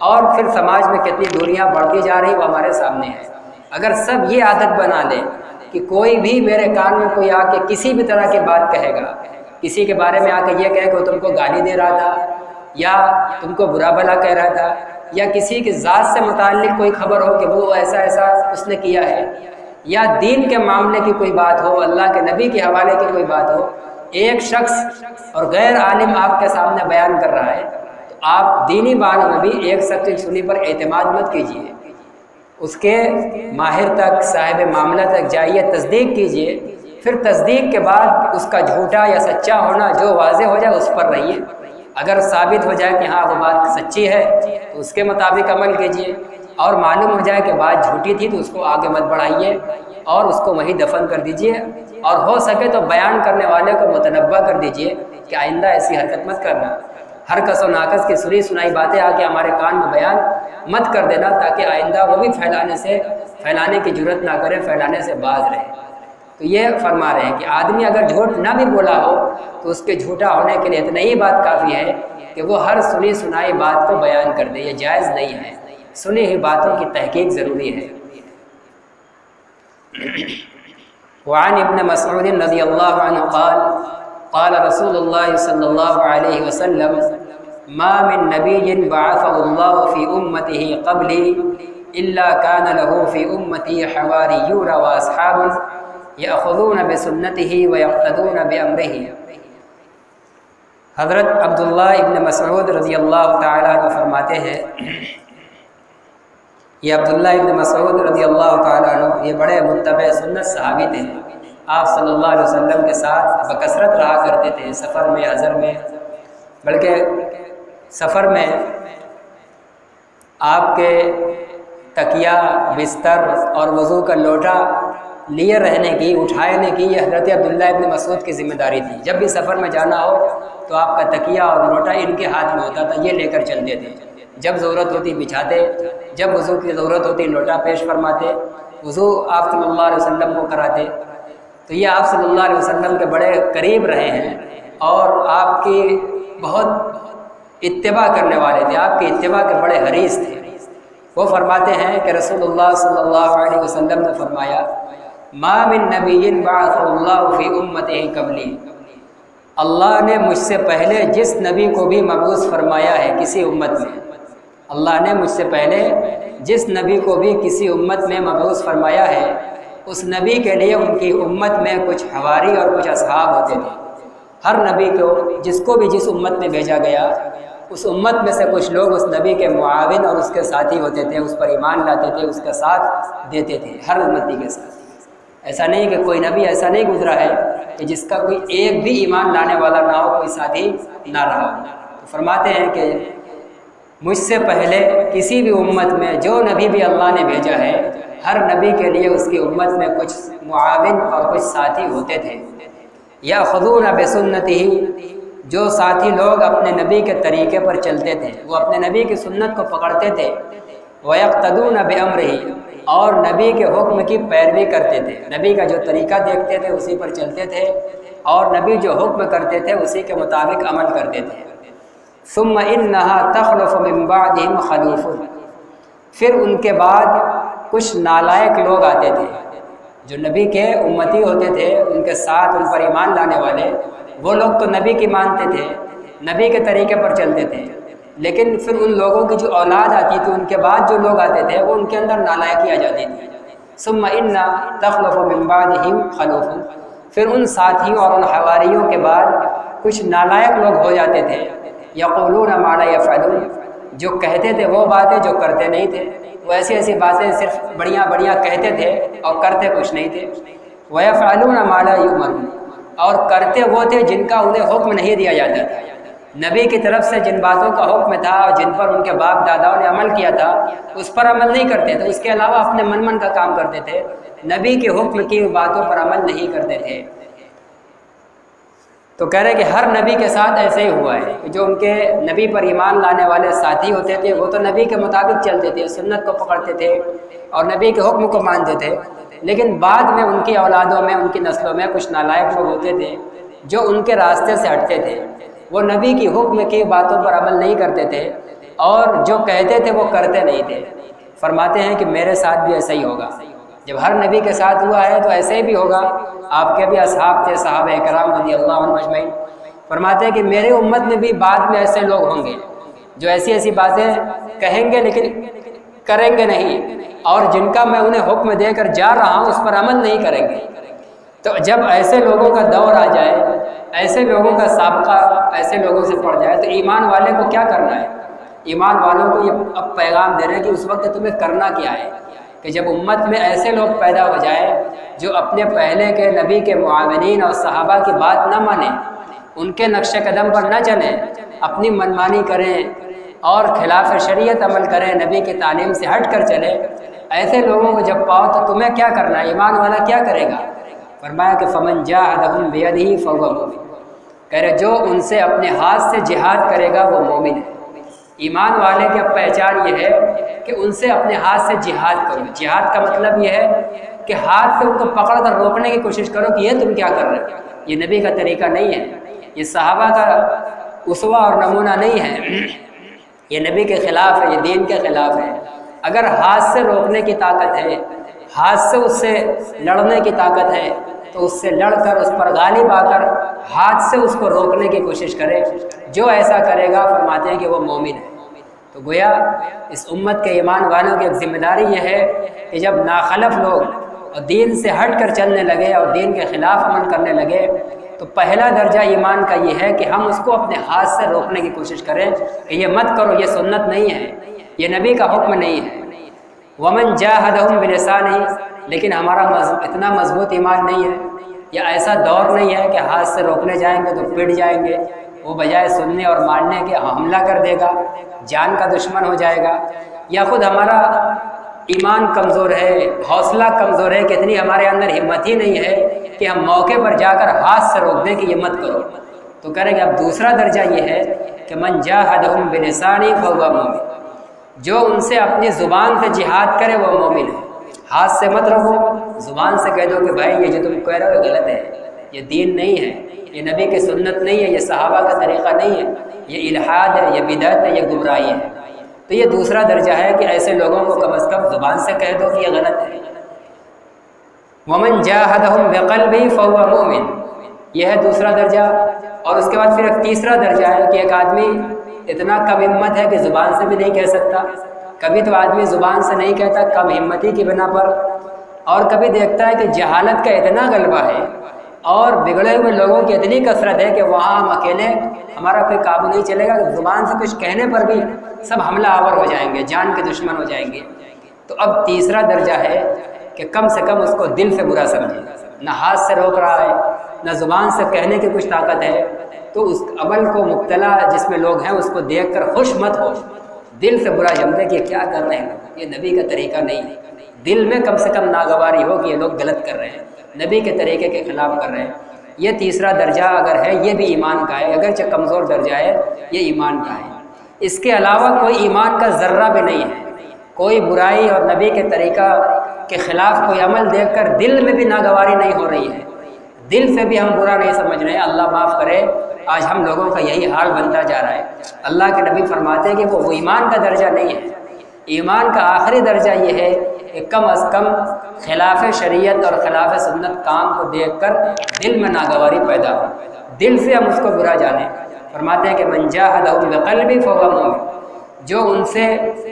اور پھر سماج میں کتنی دوریاں بڑھتی جا رہی وہ ہمارے سامنے ہے۔ اگر سب یہ عادت بنا لیں کہ کوئی بھی میرے کان میں کوئی آ کے کسی بھی طرح کی بات کہے گا، کسی کے بارے میں آ کے یہ کہے کہ وہ تم کو گالی دے رہا تھا یا تم کو برا بھلا کہہ رہا تھا، یا کسی کی ذات سے متعلق کوئی خبر ہو کہ وہ ایسا ایسا اس نے کیا ہے، یا دین کے معاملے کی کوئی بات ہو، اللہ کے نبی کے حوالے کی کوئی بات ہو، ایک شخص اور غیر عالم آپ کے سامنے بیان کر رہا ہے، تو آپ دینی بات میں بھی ایک شخص کی سنی پر اعتماد مت کیجیے، اس کے ماہر تک، صاحب معاملہ تک جائیے، تصدیق کیجیے، پھر تصدیق کے بعد اس کا جھوٹا یا سچا ہونا جو واضح ہو جائے اس پر رہیے۔ اگر ثابت ہو جائے کہ ہاں وہ بات سچی ہے تو اس کے مطابق عمل کیجیے، اور معلوم ہو جائے کہ بات جھوٹی تھی تو اس کو آگے مت بڑھائیے اور اس کو وہیں دفن کر دیجیے، اور ہو سکے تو بیان کرنے والے کو متنبہ کر دیجیے کہ آئندہ ایسی حرکت مت کرنا، ہر کس و ناقص کی سنی سنائی باتیں آ کے ہمارے کان میں بیان مت کر دینا، تاکہ آئندہ وہ بھی پھیلانے کی جرت نہ کرے، پھیلانے سے باز رہے۔ تو یہ فرما رہے ہیں کہ آدمی اگر جھوٹ نہ بھی بولا ہو تو اس کے جھوٹا ہونے کے لیے اتنا ہی بات کافی ہے کہ وہ ہر سنی سنائی بات کو بیان کر دے، یہ جائز نہیں ہے، سنی ہوئی باتوں کی تحقیق ضروری ہے۔ وعن ابن مسعود رضی اللہ عنہ قال قال رسول اللہ صلی اللہ علیہ وسلم ما من نبی بعثه اللہ فی امته قبلی الا كان له في امتی حواریون واصحاب یأخذون بسنته ویقتدون بامرہ۔ حضرت عبداللہ ابن مسعود رضی اللہ تعالیٰ عنہ فرماتے ہیں، یہ عبداللہ ابن مسعود رضی اللہ تعالیٰ عنہ یہ بڑے متبع سنت صحابی تھے، آپ صلی اللہ علیہ وسلم کے ساتھ بکثرت رہا کرتے تھے، سفر میں، حضر میں، بلکہ سفر میں آپ کے تکیہ، بستر اور وضو کا لوٹا لیے رہنے کی، اٹھانے کی یہ حضرت عبداللہ ابن مسعود کی ذمہ داری تھی۔ جب بھی سفر میں جانا ہو تو آپ کا تکیہ اور لوٹا ان کے ہاتھ میں ہوتا تھا، یہ لے کر چلتے تھے، جب ضرورت ہوتی بچھاتے، جب وضو کی ضرورت ہوتی لوٹا پیش فرماتے، وضو آپ صلی اللہ علیہ وسلم کو کراتے۔ تو یہ آپ صلی اللہ علیہ وسلم کے بڑے قریب رہے ہیں اور آپ کی بہت اتباع کرنے والے تھے، آپ کی اتباع کے بڑے حریص تھے۔ وہ فرماتے ہیں کہ رسول اللہ صلی اللہ علیہ وسلم نے فرمایا ما من نبی بعثہ اللہ فی امتہ قبلی، اللہ نے مجھ سے پہلے جس نبی کو بھی مبعوث فرمایا ہے کسی امت میں، اللہ نے مجھ سے پہلے جس نبی کو بھی کسی امت میں مبعوث فرمایا ہے، اس نبی کے لیے ان کی امت میں کچھ حواری اور کچھ اصحاب ہوتے تھے۔ ہر نبی کو جس کو بھی جس امت میں بھیجا گیا، اس امت میں سے کچھ لوگ اس نبی کے معاون اور اس کے ساتھی ہوتے تھے، اس پر ایمان لاتے تھے، اس کا ساتھ دیتے تھے، ہر امتی کے ساتھ۔ ایسا نہیں کہ کوئی نبی ایسا نہیں گزرا ہے کہ جس کا کوئی ایک بھی ایمان لانے والا نہ ہو، کوئی ساتھی نہ رہا ہو۔ تو فرماتے ہیں کہ مجھ سے پہلے کسی بھی امت میں جو نبی بھی اللہ نے بھیجا ہے، ہر نبی کے لیے اس کی امت میں کچھ معاون اور کچھ ساتھی ہوتے تھے۔ یأخذون بسنتہ، جو ساتھی لوگ اپنے نبی کے طریقے پر چلتے تھے، وہ اپنے نبی کی سنت کو پکڑتے تھے، ویقتدون بامرہ، اور نبی کے حکم کی پیروی کرتے تھے، نبی کا جو طریقہ دیکھتے تھے اسی پر چلتے تھے، اور نبی جو حکم کرتے تھے اسی کے مطابق عمل کرتے تھے۔ ثم انہا تخلف من بعدہم خلوف، پھر ان کے بعد کچھ نالائق لوگ آتے تھے، جو نبی کے امتی ہوتے تھے، ان کے ساتھ ان پر ایمان لانے والے، وہ لوگ تو نبی کی مانتے تھے، نبی کے طریقے پر چلتے تھے، لیکن پھر ان لوگوں کی جو اولاد آتی تھی، ان کے بعد جو لوگ آتے تھے، وہ ان کے اندر نالائکی آ جاتی تھی۔ ثم انہا تخلف من بعدہم خلوف، پھر ان ساتھیوں اور ان حواریوں کے بعد کچھ نالائق لوگ ہو جاتے تھے، یقولون ما لا یفعلون، جو کہتے تھے وہ باتیں جو کرتے نہیں تھے، وہ ایسی ایسی باتیں صرف بڑیاں بڑیاں کہتے تھے اور کرتے کچھ نہیں تھے۔ وَيَفْعَلُونَ مَا لَا يُؤْمَرُونَ، اور کرتے وہ تھے جن کا انہیں حکم نہیں دیا جاتا تھا، نبی کی طرف سے جن باتوں کا حکم تھا اور جن پر ان کے باپ داداؤں نے عمل کیا تھا اس پر عمل نہیں کرتے تھے، اس کے علاوہ اپنے من کا کام کرتے تھے، نبی کے حکم کی باتوں پر عمل نہیں کرتے تھے۔ تو کہہ رہے کہ ہر نبی کے ساتھ ایسے ہی ہوا ہے کہ جو ان کے نبی پر ایمان لانے والے ساتھی ہوتے تھے وہ تو نبی کے مطابق چلتے تھے، سنت کو پکڑتے تھے اور نبی کے حکم کو مانتے تھے، لیکن بعد میں ان کی اولادوں میں، ان کی نسلوں میں کچھ نالائق لوگ ہوتے تھے جو ان کے راستے سے ہٹتے تھے، وہ نبی کی حکم کی باتوں پر عمل نہیں کرتے تھے اور جو کہتے تھے وہ کرتے نہیں تھے۔ فرماتے ہیں کہ میرے ساتھ بھی ایسا ہی ہوگا، جب ہر نبی کے ساتھ ہوا ہے تو ایسے ہی بھی ہوگا۔ آپ کے بھی اصحاب تھے، صحابہ کرام رضی اللہ عنہم اجمعین۔ فرماتے ہیں کہ میرے امت میں بھی بعد میں ایسے لوگ ہوں گے جو ایسی ایسی باتیں کہیں گے لیکن کریں گے نہیں، اور جن کا میں انہیں حکم دے کر جا رہا ہوں اس پر عمل نہیں کریں گے۔ تو جب ایسے لوگوں کا دور آ جائے، ایسے لوگوں کا سابقہ ایسے لوگوں سے پڑ جائے، تو ایمان والے کو کیا کرنا ہے؟ ایمان والوں کو یہ اب پیغام دے رہے ہیں کہ اس وقت تمہیں کرنا کیا ہے، کہ جب امت میں ایسے لوگ پیدا ہو جائے جو اپنے پہلے کے نبی کے معاونین اور صحابہ کی بات نہ مانیں، ان کے نقش قدم پر نہ چلیں، اپنی منمانی کریں اور خلاف شریعت عمل کریں، نبی کی تعلیم سے ہٹ کر چلیں، ایسے لوگوں کو جب پاؤ تو تمہیں کیا کرنا ہے؟ ایمان والا کیا کرے گا؟ فرمایا کہ فمن جاہدہم بیدہ فہو مومن، کہہ رہے جو ان سے اپنے ہاتھ سے جہاد کرے گا وہ مومن ہے۔ ایمان والے کی اب پہچان یہ ہے کہ ان سے اپنے ہاتھ سے جہاد کرو۔ جہاد کا مطلب یہ ہے کہ ہاتھ سے ان کو پکڑ کر روکنے کی کوشش کرو کہ یہ تم کیا کر رہے ہو، یہ نبی کا طریقہ نہیں ہے، یہ صحابہ کا اسوہ اور نمونہ نہیں ہے، یہ نبی کے خلاف ہے، یہ دین کے خلاف ہے۔ اگر ہاتھ سے روکنے کی طاقت ہے، ہاتھ سے اس سے لڑنے کی طاقت ہے تو اس سے لڑ کر اس پر غالب آ کر ہاتھ سے اس کو روکنے کی کوشش کرے۔ جو ایسا کرے گا فرماتے ہیں کہ وہ مومن ہے۔ تو گویا اس امت کے ایمان والوں کی ایک ذمہ داری یہ ہے کہ جب ناخلف لوگ اور دین سے ہٹ کر چلنے لگے اور دین کے خلاف عمل کرنے لگے تو پہلا درجہ ایمان کا یہ ہے کہ ہم اس کو اپنے ہاتھ سے روکنے کی کوشش کریں کہ یہ مت کرو، یہ سنت نہیں ہے، یہ نبی کا حکم نہیں ہے۔ ومن جاہدہم بلسانہ، لیکن ہمارا اتنا مضبوط ایمان نہیں ہے، یا ایسا دور نہیں ہے کہ ہاتھ سے روکنے جائیں گے تو پٹ جائیں گے، وہ بجائے سننے اور ماننے کے حملہ کر دے گا، جان کا دشمن ہو جائے گا، یا خود ہمارا ایمان کمزور ہے، حوصلہ کمزور ہے کہ اتنی ہمارے اندر ہمت ہی نہیں ہے کہ ہم موقع پر جا کر ہاتھ سے روک دیں کہ یہ مت کرو۔ تو کریں گے اب دوسرا درجہ یہ ہے کہ من جاہدہم بلسانہ فہو مومن، جو ان سے اپنی زبان سے جہاد کرے وہ مومن ہے۔ ہاتھ سے مت رکھو، زبان سے کہہ دو کہ بھائی یہ جو تم کہہ رہے ہو غلط ہے، یہ دین نہیں ہے، یہ نبی کی سنت نہیں ہے، یہ صحابہ کا طریقہ نہیں ہے، یہ الحاد ہے، یہ بدعت ہے، یہ گمراہی ہے۔ تو یہ دوسرا درجہ ہے کہ ایسے لوگوں کو کم از کم زبان سے کہہ دو کہ یہ غلط ہے۔ ومن جاہدہم بقلبہ فہو مومن، یہ ہے دوسرا درجہ۔ اور اس کے بعد پھر ایک تیسرا درجہ ہے کہ ایک آدمی اتنا کم ہمت ہے کہ زبان سے بھی نہیں کہہ سکتا، کبھی تو آدمی زبان سے نہیں کہتا کم ہمتی کی بنا پر، اور کبھی دیکھتا ہے کہ جہالت کا اتنا غلبہ ہے اور بگڑے ہوئے لوگوں کی اتنی کثرت ہے کہ وہاں ہم اکیلے ہمارا کوئی قابو نہیں چلے گا، زبان سے کچھ کہنے پر بھی سب حملہ آور ہو جائیں گے، جان کے دشمن ہو جائیں گے۔ تو اب تیسرا درجہ ہے کہ کم سے کم اس کو دل سے برا سمجھے، نہ ہاتھ سے روک رہا ہے، نہ زبان سے کہنے کی کچھ طاقت ہے، تو اس عمل کو مبتلا جس میں لوگ ہیں اس کو دیکھ کر خوش مت ہو، دل سے برا جملے کہ کیا کر رہے ہیں، یہ نبی کا طریقہ نہیں ہے۔ دل میں کم سے کم ناگواری ہو کہ یہ لوگ غلط کر رہے ہیں، نبی کے طریقے کے خلاف کر رہے ہیں۔ یہ تیسرا درجہ اگر ہے یہ بھی ایمان کا ہے، اگرچہ کمزور درجہ ہے یہ ایمان کا ہے۔ اس کے علاوہ کوئی ایمان کا ذرہ بھی نہیں ہے، کوئی برائی اور نبی کے طریقہ کے خلاف کوئی عمل دیکھ کر دل میں بھی ناگواری نہیں ہو رہی ہے، دل سے بھی ہم برا نہیں سمجھ رہے ہیں۔ اللہ معاف کرے، آج ہم لوگوں کا یہی حال بنتا جا رہا ہے۔ اللہ کے نبی فرماتے ہیں کہ وہ ایمان کا درجہ نہیں ہے، ایمان کا آخری درجہ یہ ہے کہ کم از کم خلاف شریعت اور خلاف سنت کام کو دیکھ کر دل میں ناگواری پیدا ہو، دل سے ہم اس کو برا جانیں۔ فرماتے ہیں کہ من جاہدہم بقلبہ فہو مومن، جو ان سے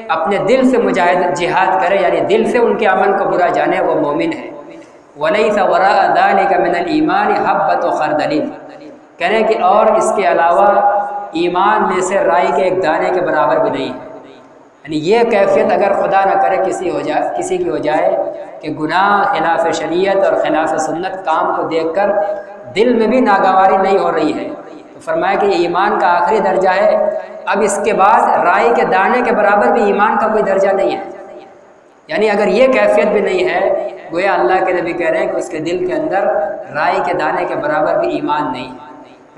اپنے دل سے جہاد کرے، یعنی دل سے ان کے عمل کو برا جانے، وہ مومن ہے۔ وَلَيْسَ وَرَاءَ ذَلِكَ مِنَ الْإِيمَانِ حَبَّةُ خَرْدَلٍ، کہنے کہ اور اس کے علاوہ ایمان میں سے رائی کے ایک دانے کے برابر بھی نہیں ہے۔ یعنی یہ کیفیت اگر خدا نہ کرے کسی کی ہو جائے کہ گناہ، خلاف شریعت اور خلاف سنت کام کو دیکھ کر دل میں بھی ناگواری نہیں ہو رہی ہے، تو فرمایا کہ یہ ایمان کا آخری درجہ ہے۔ اب اس کے بعد رائی کے دانے کے برابر بھی ایمان کا کوئی درجہ نہیں ہے، یعنی اگر یہ کیفیت بھی نہیں ہے، گویا اللہ کے نبی کہہ رہے ہیں کہ اس کے دل کے اندر رائی کے دانے کے برابر بھی ایمان نہیں ہے۔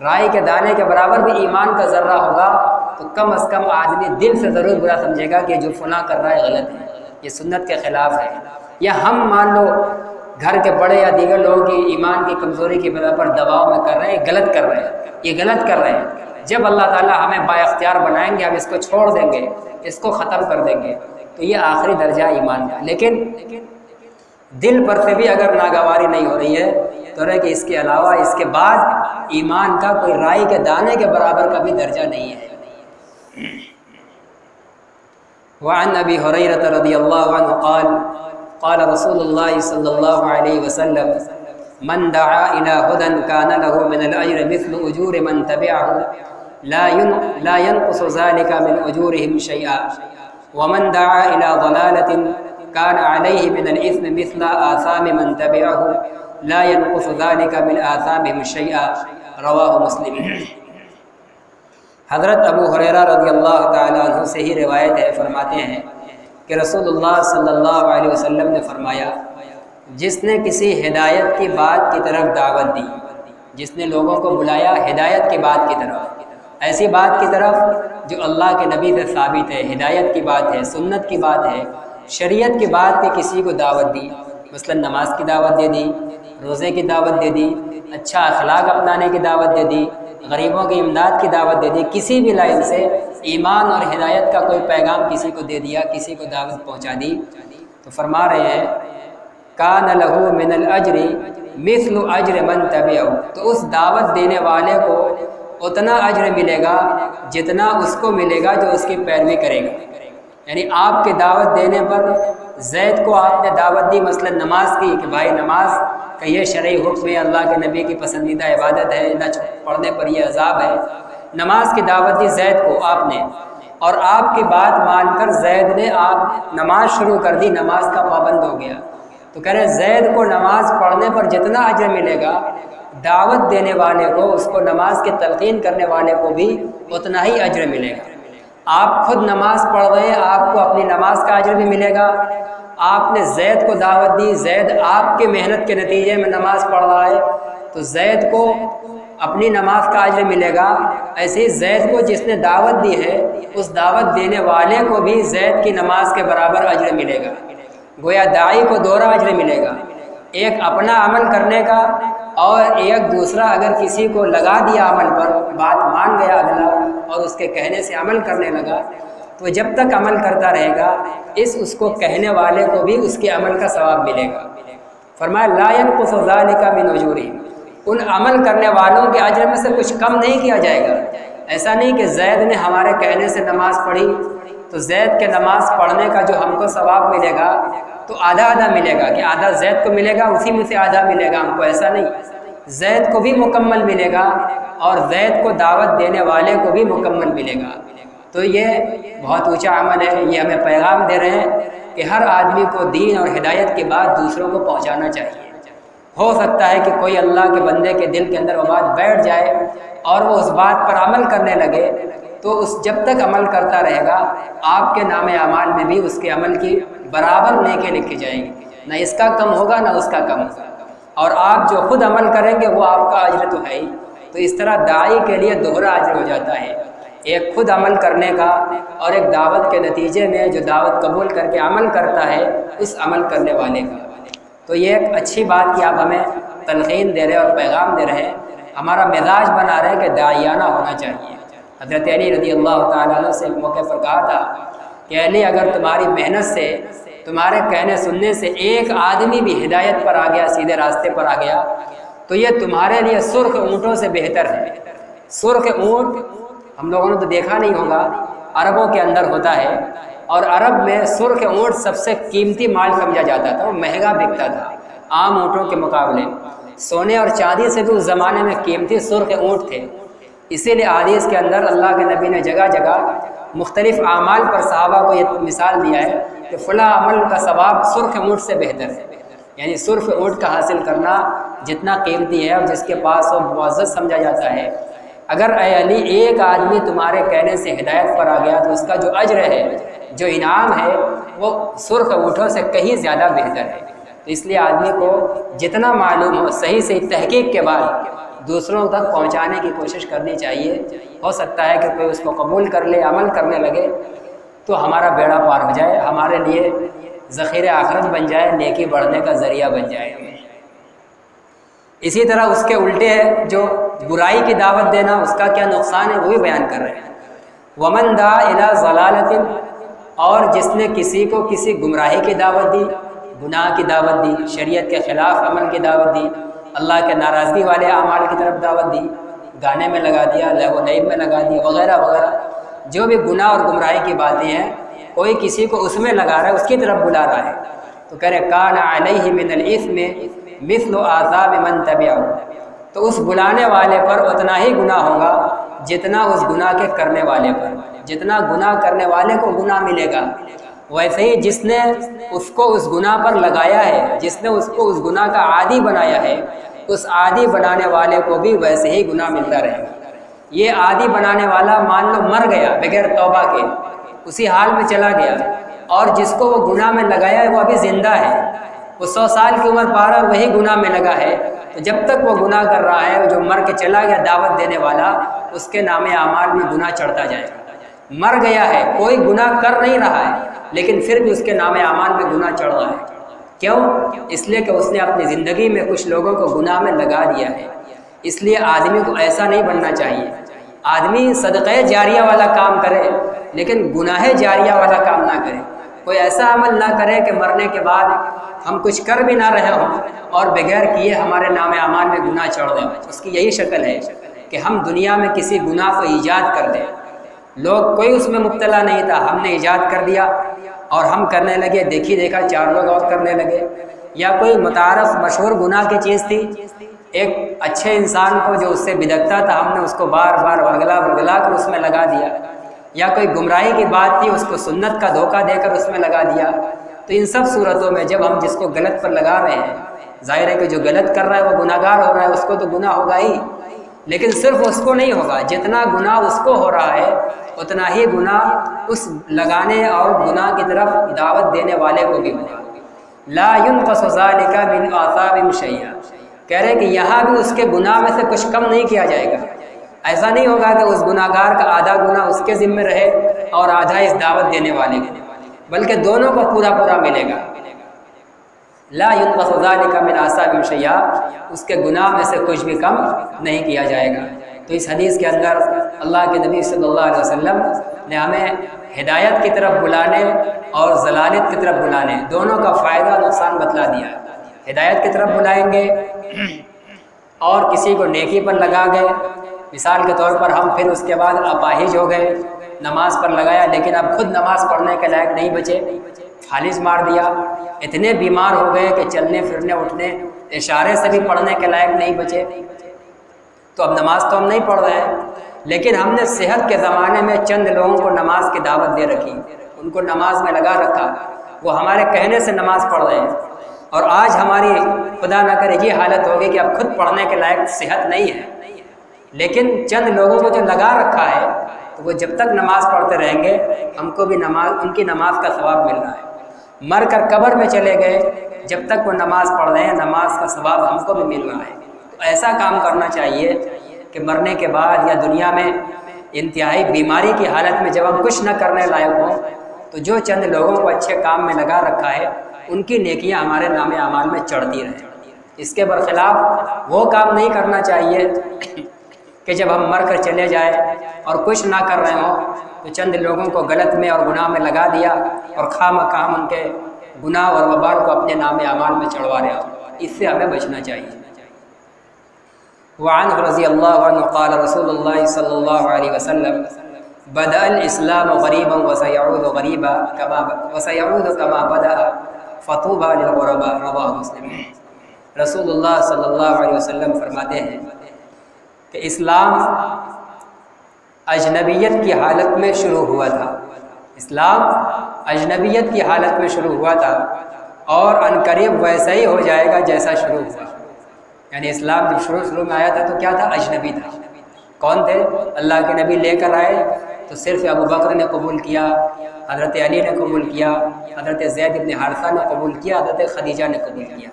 رائی کے دانے کے برابر بھی ایمان کا ذرہ ہوگا تو کم از کم آدمی دل سے ضرور برا سمجھے گا کہ جو فلاں کر رہا ہے غلط ہے، یہ سنت کے خلاف ہے۔ یا ہم مان لو گھر کے بڑے یا دیگر لوگوں کی ایمان کی کمزوری کی بنا پر دباؤ میں کر رہے ہیں، غلط کر رہے ہیں، یہ غلط کر رہے ہیں، جب اللہ تعالیٰ ہمیں با اختیار بنائیں گے ہم اس کو چھوڑ دیں گے، اس کو ختم کر دیں گے، تو یہ آخری درجہ ایمان کا۔ لیکن دل پر سے بھی اگر ناگواری نہیں ہو رہی ہے تو رہے کہ اس کے علاوہ اس کے بعد ایمان کا کوئی رائی کے دانے کے برابر کا بھی درجہ نہیں ہے۔ وعن ابی ہریرہ رضی اللہ عنہ قال قال رسول اللہ صلی اللہ علیہ وسلم من دعا الى هدى كان له من الاجر مثل اجور من تبعه لا ينقص ذلك من اجورهم شيئا ومن دعا الى ضلالة كان عليه من الاثم مثل آثام من تبعه لا ينقص ذلك من آثامهم شيئا رواہ مسلم۔ حضرت ابو ہریرہ رضی اللہ تعالیٰ عنہ سے ہی روایت ہے، فرماتے ہیں کہ رسول اللہ صلی اللہ علیہ وسلم نے فرمایا جس نے کسی ہدایت کی بات کی طرف دعوت دی، جس نے لوگوں کو بلایا ہدایت کی بات کی طرف، ایسی بات کی طرف جو اللہ کے نبی سے ثابت ہے، ہدایت کی بات ہے، سنت کی بات ہے، شریعت کی بات کی کسی کو دعوت دی، مثلا نماز کی دعوت دے دی، روزے کی دعوت دے دی، اچھا اخلاق اپنانے کی دعوت دے دی، غریبوں کی امداد کی دعوت دے دی، کسی بھی لائن سے ایمان اور ہدایت کا کوئی پیغام کسی کو دے دیا، کسی کو دعوت پہنچا دی، تو فرما رہے ہیں کان لہ من الاجر مثل اجر من تبعہ، تو اس دعوت دینے والے کو اتنا اجر ملے گا جتنا اس کو ملے گا جو اس کی پیروی کرے گا۔ یعنی آپ کے دعوت دینے پر زید کو آپ نے دعوت دی مثلا نماز کی کہ بھائی نماز کا یہ شرعی حکم ہے، اللہ کے نبی کی پسندیدہ عبادت ہے، نہ پڑھنے پر یہ عذاب ہے، نماز کی دعوت دی زید کو آپ نے، اور آپ کی بات مان کر زید نے آپ نماز شروع کر دی، نماز کا پابند ہو گیا، تو کہہ رہے زید کو نماز پڑھنے پر جتنا اجر ملے گا دعوت دینے والے کو، اس کو نماز کی تلقین کرنے والے کو بھی اتنا ہی اجر ملے گا۔ آپ خود نماز پڑھ رہے ہیں، آپ کو اپنی نماز کا اجر بھی ملے گا، آپ نے زید کو دعوت دی، زید آپ کے محنت کے نتیجے میں نماز پڑھ رہا ہے تو زید کو اپنی نماز کا اجر ملے گا، ایسے ہی زید کو جس نے دعوت دی ہے اس دعوت دینے والے کو بھی زید کی نماز کے برابر اجر ملے گا۔ گویا داعی کو دوہرا اجر ملے گا، ایک اپنا عمل کرنے کا اور ایک دوسرا اگر کسی کو لگا دیا عمل پر، بات مان گیا اگلا اور اس کے کہنے سے عمل کرنے لگا، تو جب تک عمل کرتا رہے گا اس کو کہنے والے کو بھی اس کے عمل کا ثواب ملے گا۔ فرمایا لا ينقص ذلك من اجورهم، ان عمل کرنے والوں کے اجر میں سے کچھ کم نہیں کیا جائے گا۔ ایسا نہیں کہ زید نے ہمارے کہنے سے نماز پڑھی تو زید کے نماز پڑھنے کا جو ہم کو ثواب ملے گا تو آدھا آدھا ملے گا، کہ آدھا زید کو ملے گا اسی میں سے آدھا ملے گا ہم کو، ایسا نہیں، زید کو بھی مکمل ملے گا اور زید کو دعوت دینے والے کو بھی مکمل ملے گا۔ تو یہ بہت اونچا عمل ہے، یہ ہمیں پیغام دے رہے ہیں کہ ہر آدمی کو دین اور ہدایت کی بات دوسروں کو پہنچانا چاہیے۔ ہو سکتا ہے کہ کوئی اللہ کے بندے کے دل کے اندر وہ بات بیٹھ جائے اور وہ اس بات پر عمل کرنے لگے، تو جب تک عمل کرتا رہے گا آپ کے نام اعمال میں بھی اس کے عمل کی برابر نیکی لکھی جائیں گی، نہ اس کا کم ہوگا نہ اس کا کم ہوگا، اور آپ جو خود عمل کریں گے وہ آپ کا اجر تو ہے ہی۔ تو اس طرح داعی کے لیے دوہرا اجر ہو جاتا ہے، ایک خود عمل کرنے کا اور ایک دعوت کے نتیجے میں جو دعوت قبول کر کے عمل کرتا ہے اس عمل کرنے والے کا۔ تو یہ ایک اچھی بات کہ آپ ہمیں تلقین دے رہے اور پیغام دے رہے ہیں، ہمارا مزاج بنا رہے کہ داعیانہ ہونا چاہیے۔ حضرت علی رضی اللہ تعالیٰ عنہ سے ایک موقع پر کہا تھا کہ علی اگر تمہاری محنت سے، تمہارے کہنے سننے سے ایک آدمی بھی ہدایت پر آ گیا، سیدھے راستے پر آ گیا، تو یہ تمہارے لیے سرخ اونٹوں سے بہتر ہے۔ سرخ اونٹ ہم لوگوں نے تو دیکھا نہیں ہوگا، عربوں کے اندر ہوتا ہے، اور عرب میں سرخ اونٹ سب سے قیمتی مال سمجھا جاتا تھا، وہ مہنگا بکتا تھا عام اونٹوں کے مقابلے، سونے اور چاندی سے بھی اس زمانے میں قیمتی سرخ اونٹ تھے۔ اسی لیے حدیث کے اندر اللہ کے نبی نے جگہ جگہ مختلف اعمال پر صحابہ کو یہ مثال دیا ہے کہ فلاں عمل کا ثواب سرخ اونٹ سے بہتر ہے، یعنی سرخ اونٹ کا حاصل کرنا جتنا قیمتی ہے اور جس کے پاس وہ معزز سمجھا جاتا ہے۔ اگر اے علی ایک آدمی تمہارے کہنے سے ہدایت پر آ گیا تو اس کا جو اجر ہے، جو انعام ہے، وہ سرخ اونٹوں سے کہیں زیادہ بہتر ہے۔ تو اس لیے آدمی کو جتنا معلوم ہو صحیح سے تحقیق کے بعد دوسروں تک پہنچانے کی کوشش کرنی چاہیے۔ ہو سکتا ہے کہ کوئی اس کو قبول کر لے، عمل کرنے لگے تو ہمارا بیڑا پار ہو جائے، ہمارے لیے ذخیرہ آخرت بن جائے، نیکی بڑھنے کا ذریعہ بن جائے۔ اسی طرح اس کے الٹے ہے جو برائی کی دعوت دینا، اس کا کیا نقصان ہے وہ بھی بیان کر رہے ہیں۔ ومن دعا الی ضلالۃ، اور جس نے کسی کو کسی گمراہی کی دعوت دی، گناہ کی دعوت دی، شریعت کے خلاف عمل کی دعوت دی، اللہ کے ناراضگی والے اعمال کی طرف دعوت دی، گانے میں لگا دیا، لہو و لعب میں لگا دیا، وغیرہ وغیرہ، جو بھی گناہ اور گمراہی کی باتیں ہیں، کوئی کسی کو اس میں لگا رہا ہے، اس کی طرف بلا رہا ہے، تو کہہ رہے کان علیہ من الاثم مثل آثام من تبعہ، تو اس بلانے والے پر اتنا ہی گناہ ہوگا جتنا اس گناہ کے کرنے والے پر، جتنا گناہ کرنے والے کو گناہ ملے گا، ویسے ہی جس نے اس کو اس گناہ پر لگایا ہے، جس نے اس کو اس گناہ کا عادی بنایا ہے، اس عادی بنانے والے کو بھی ویسے ہی گناہ ملتا رہے گا۔ یہ عادی بنانے والا مان لو مر گیا بغیر توبہ کے، اسی حال میں چلا گیا، اور جس کو وہ گناہ میں لگایا ہے وہ ابھی زندہ ہے، وہ 100 سال کی عمر پا رہا وہی گناہ میں لگا ہے، تو جب تک وہ گناہ کر رہا ہے، جو مر کے چلا گیا دعوت دینے والا، اس کے نام اعمال میں گناہ چڑھتا جائے گا۔ مر گیا ہے، کوئی گناہ کر نہیں رہا ہے، لیکن پھر بھی اس کے نام اعمال میں گناہ چڑھ رہا ہے۔ کیوں؟ اس لیے کہ اس نے اپنی زندگی میں کچھ لوگوں کو گناہ میں لگا دیا ہے۔ اس لیے آدمی کو ایسا نہیں بننا چاہیے، آدمی صدقہ جاریہ والا کام کرے لیکن گناہ جاریہ والا کام نہ کرے، کوئی ایسا عمل نہ کرے کہ مرنے کے بعد ہم کچھ کر بھی نہ رہے ہوں اور بغیر کیے ہمارے نام اعمال میں گناہ چڑھ دیں۔ اس کی یہی شکل ہے کہ ہم دنیا میں کسی گناہ کو ایجاد کر دیں، لوگ کوئی اس میں مبتلا نہیں تھا، ہم نے ایجاد کر دیا اور ہم کرنے لگے، دیکھی دیکھا 4 لوگ اور کرنے لگے، یا کوئی متعارف مشہور گناہ کی چیز تھی، ایک اچھے انسان کو جو اس سے بدکتا تھا ہم نے اس کو بار بار ورگلا کر اس میں لگا دیا، یا کوئی گمراہی کی بات تھی اس کو سنت کا دھوکہ دے کر اس میں لگا دیا۔ تو ان سب صورتوں میں جب ہم جس کو غلط پر لگا رہے ہیں، ظاہر ہے کہ جو غلط کر رہا ہے وہ گناہ گار ہو رہا ہے، اس کو تو گناہ ہوگا ہی، لیکن صرف اس کو نہیں ہوگا، جتنا گناہ اس کو ہو رہا ہے اتنا ہی گناہ اس لگانے اور گناہ کی طرف دعوت دینے والے کو بھی ہوگا۔ لا ينقص ذلك من آثام شیئا، کہہ رہے کہ یہاں بھی اس کے گناہ میں سے کچھ کم نہیں کیا جائے گا، ایسا نہیں ہوگا کہ اس گناہ گار کا آدھا گناہ اس کے ذمہ رہے اور آدھا اس دعوت دینے والے کو، بلکہ دونوں کو پورا پورا ملے گا۔ لا ينقص ذلك من آثام شیئا، اس کے گناہ میں سے کچھ بھی کم نہیں کیا جائے گا۔ تو اس حدیث کے اندر اللہ کے نبی صلی اللہ علیہ وسلم نے ہمیں ہدایت کی طرف بلانے اور ضلالت کی طرف بلانے دونوں کا فائدہ اور نقصان بتلا دیا۔ ہدایت کی طرف بلائیں گے اور کسی کو نیکی پر لگا گئے، مثال کے طور پر ہم پھر اس کے بعد اپاہج ہو گئے، نماز پر لگایا لیکن اب خود نماز پڑھنے کے لائق نہیں بچے، فالج مار دیا، اتنے بیمار ہو گئے کہ چلنے پھرنے اٹھنے اشارے سے بھی پڑھنے کے لائق نہیں بچے، تو اب نماز تو ہم نہیں پڑھ رہے ہیں، لیکن ہم نے صحت کے زمانے میں چند لوگوں کو نماز کی دعوت دے رکھی، ان کو نماز میں لگا رکھا، وہ ہمارے کہنے سے نماز پڑھ رہے ہیں، اور آج ہماری خدا نہ کرے یہ حالت ہوگی کہ اب خود پڑھنے کے لائق صحت نہیں ہے، لیکن چند لوگوں کو جو لگا رکھا ہے تو وہ جب تک نماز پڑھتے رہیں گے ہم کو بھی ان کی نماز کا ثواب مل رہا ہے، مر کر قبر میں چلے گئے جب تک وہ نماز پڑھ رہے ہیں نماز کا ثواب ہم کو بھی مل رہا ہے۔ تو ایسا کام کرنا چاہیے کہ مرنے کے بعد یا دنیا میں انتہائی بیماری کی حالت میں جب ہم کچھ نہ کرنے لائق ہوں تو جو چند لوگوں کو اچھے کام میں لگا رکھا ہے ان کی نیکیاں ہمارے نام اعمال میں چڑھتی رہیں۔ اس کے برخلاف وہ کام نہیں کرنا چاہیے کہ جب ہم مر کر چلے جائیں اور کچھ نہ کر رہے ہوں تو چند لوگوں کو غلط میں اور گناہ میں لگا دیا اور خواہ مخواہ ان کے گناہ اور وبال کو اپنے نام اعمال میں چڑھوا رہے ہوں، اس سے ہمیں بچنا چاہیے۔ وعنہ رضی اللہ عنہ قال رسول اللہ صلی اللہ علیہ وسلم بدأ الاسلام غریبا وسيعود كما بدأ فطوبى للغرباء، رواہ مسلم۔ رسول اللہ صلی اللہ علیہ وسلم فرماتے ہیں کہ اسلام اجنبیت کی حالت میں شروع ہوا تھا، اسلام اجنبیت کی حالت میں شروع ہوا تھا اور عنقریب ویسا ہی ہو جائے گا جیسا شروع ہوا، یعنی اسلام جب شروع میں آیا تھا تو کیا تھا؟ اجنبی تھا۔ کون تھے؟ اللہ کے نبی لے کر آئے تو صرف ابو بکر نے قبول کیا، حضرت علی نے قبول کیا، حضرت زید بن حارثہ نے قبول کیا، حضرت خدیجہ نے قبول کیا،